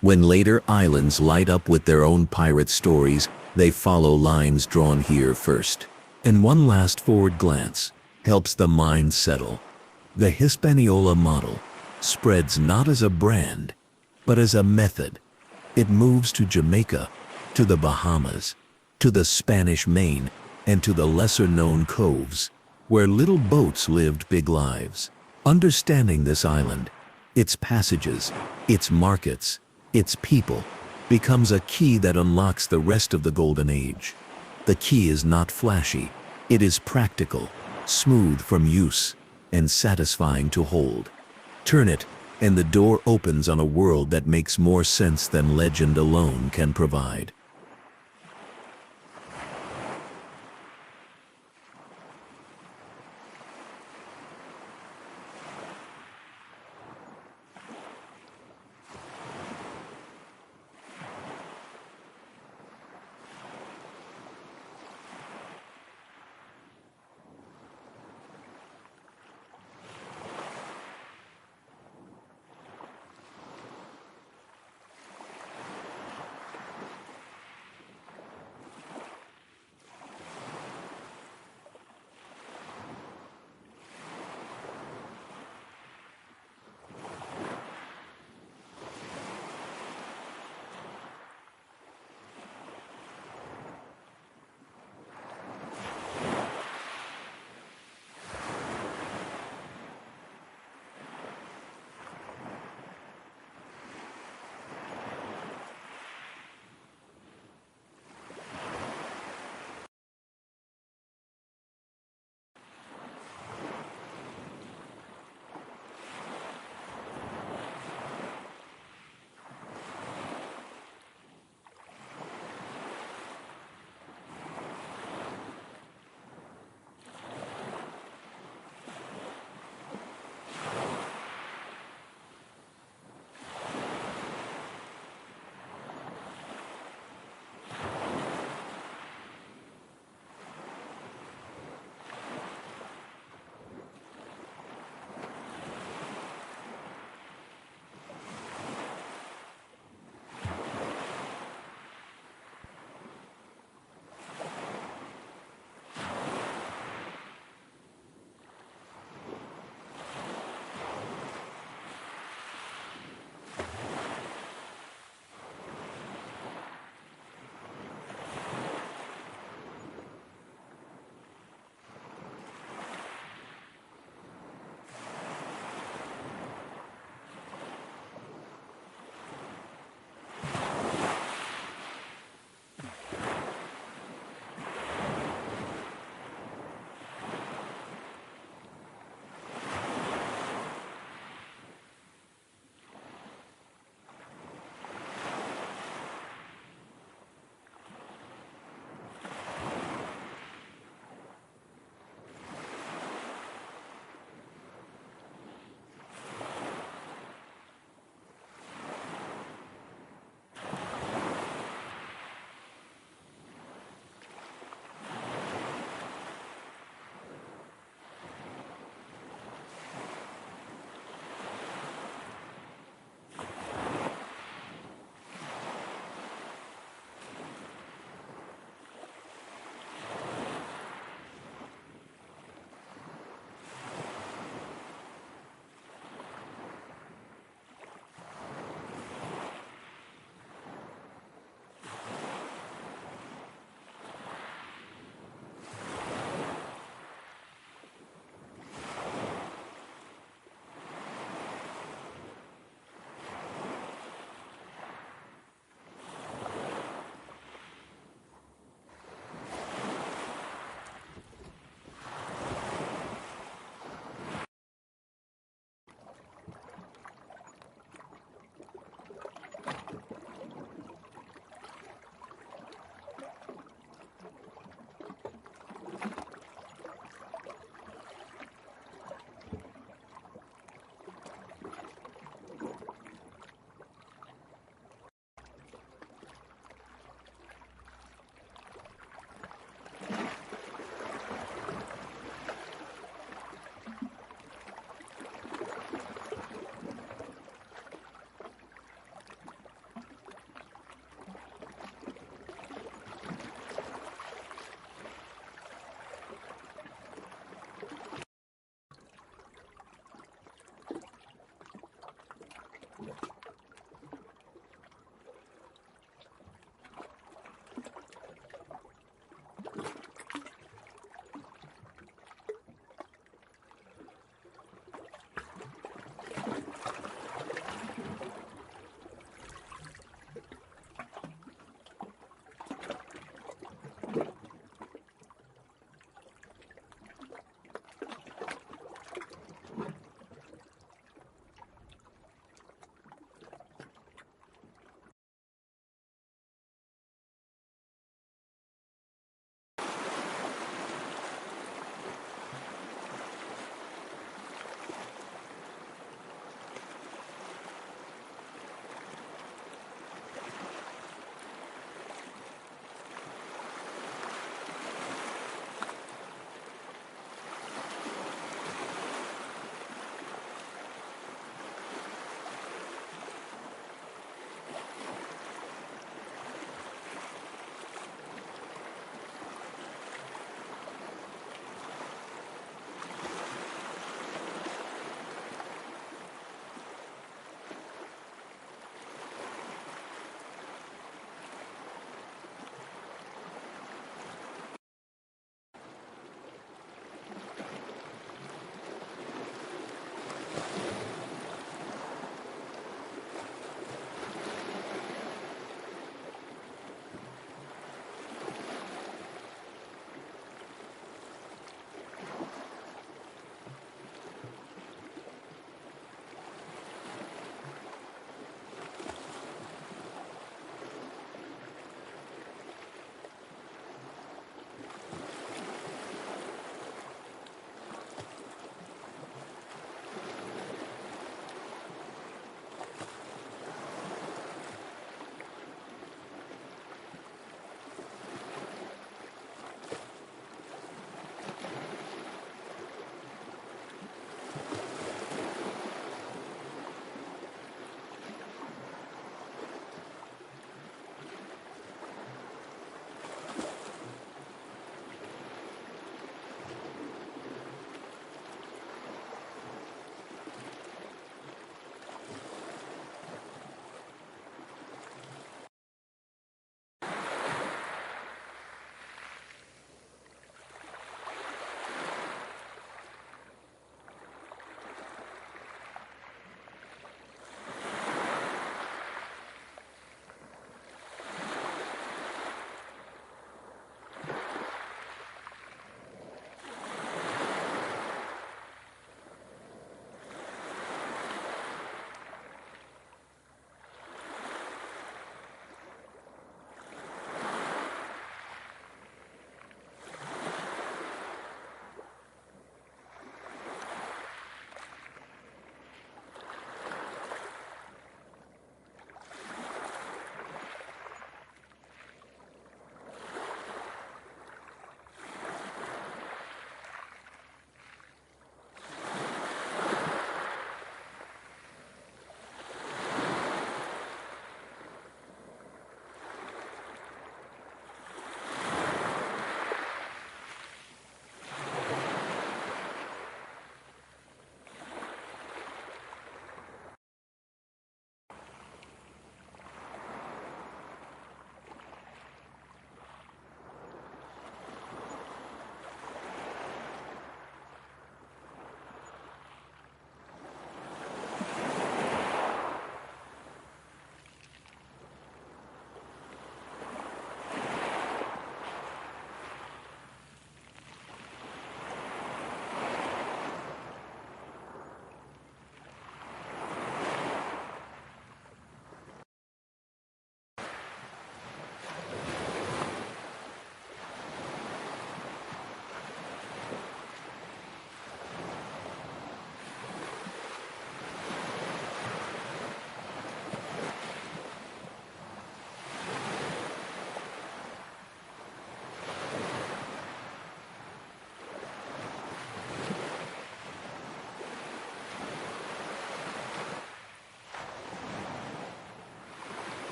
Speaker 1: When later islands light up with their own pirate stories, they follow lines drawn here first. And one last forward glance helps the mind settle. The Hispaniola model spreads not as a brand, but as a method. It moves to Jamaica, to the Bahamas, to the Spanish Main, and to the lesser-known coves, where little boats lived big lives. Understanding this island, its passages, its markets, its people, becomes a key that unlocks the rest of the Golden Age. The key is not flashy. It is practical, smooth from use, and satisfying to hold. Turn it, and the door opens on a world that makes more sense than legend alone can provide.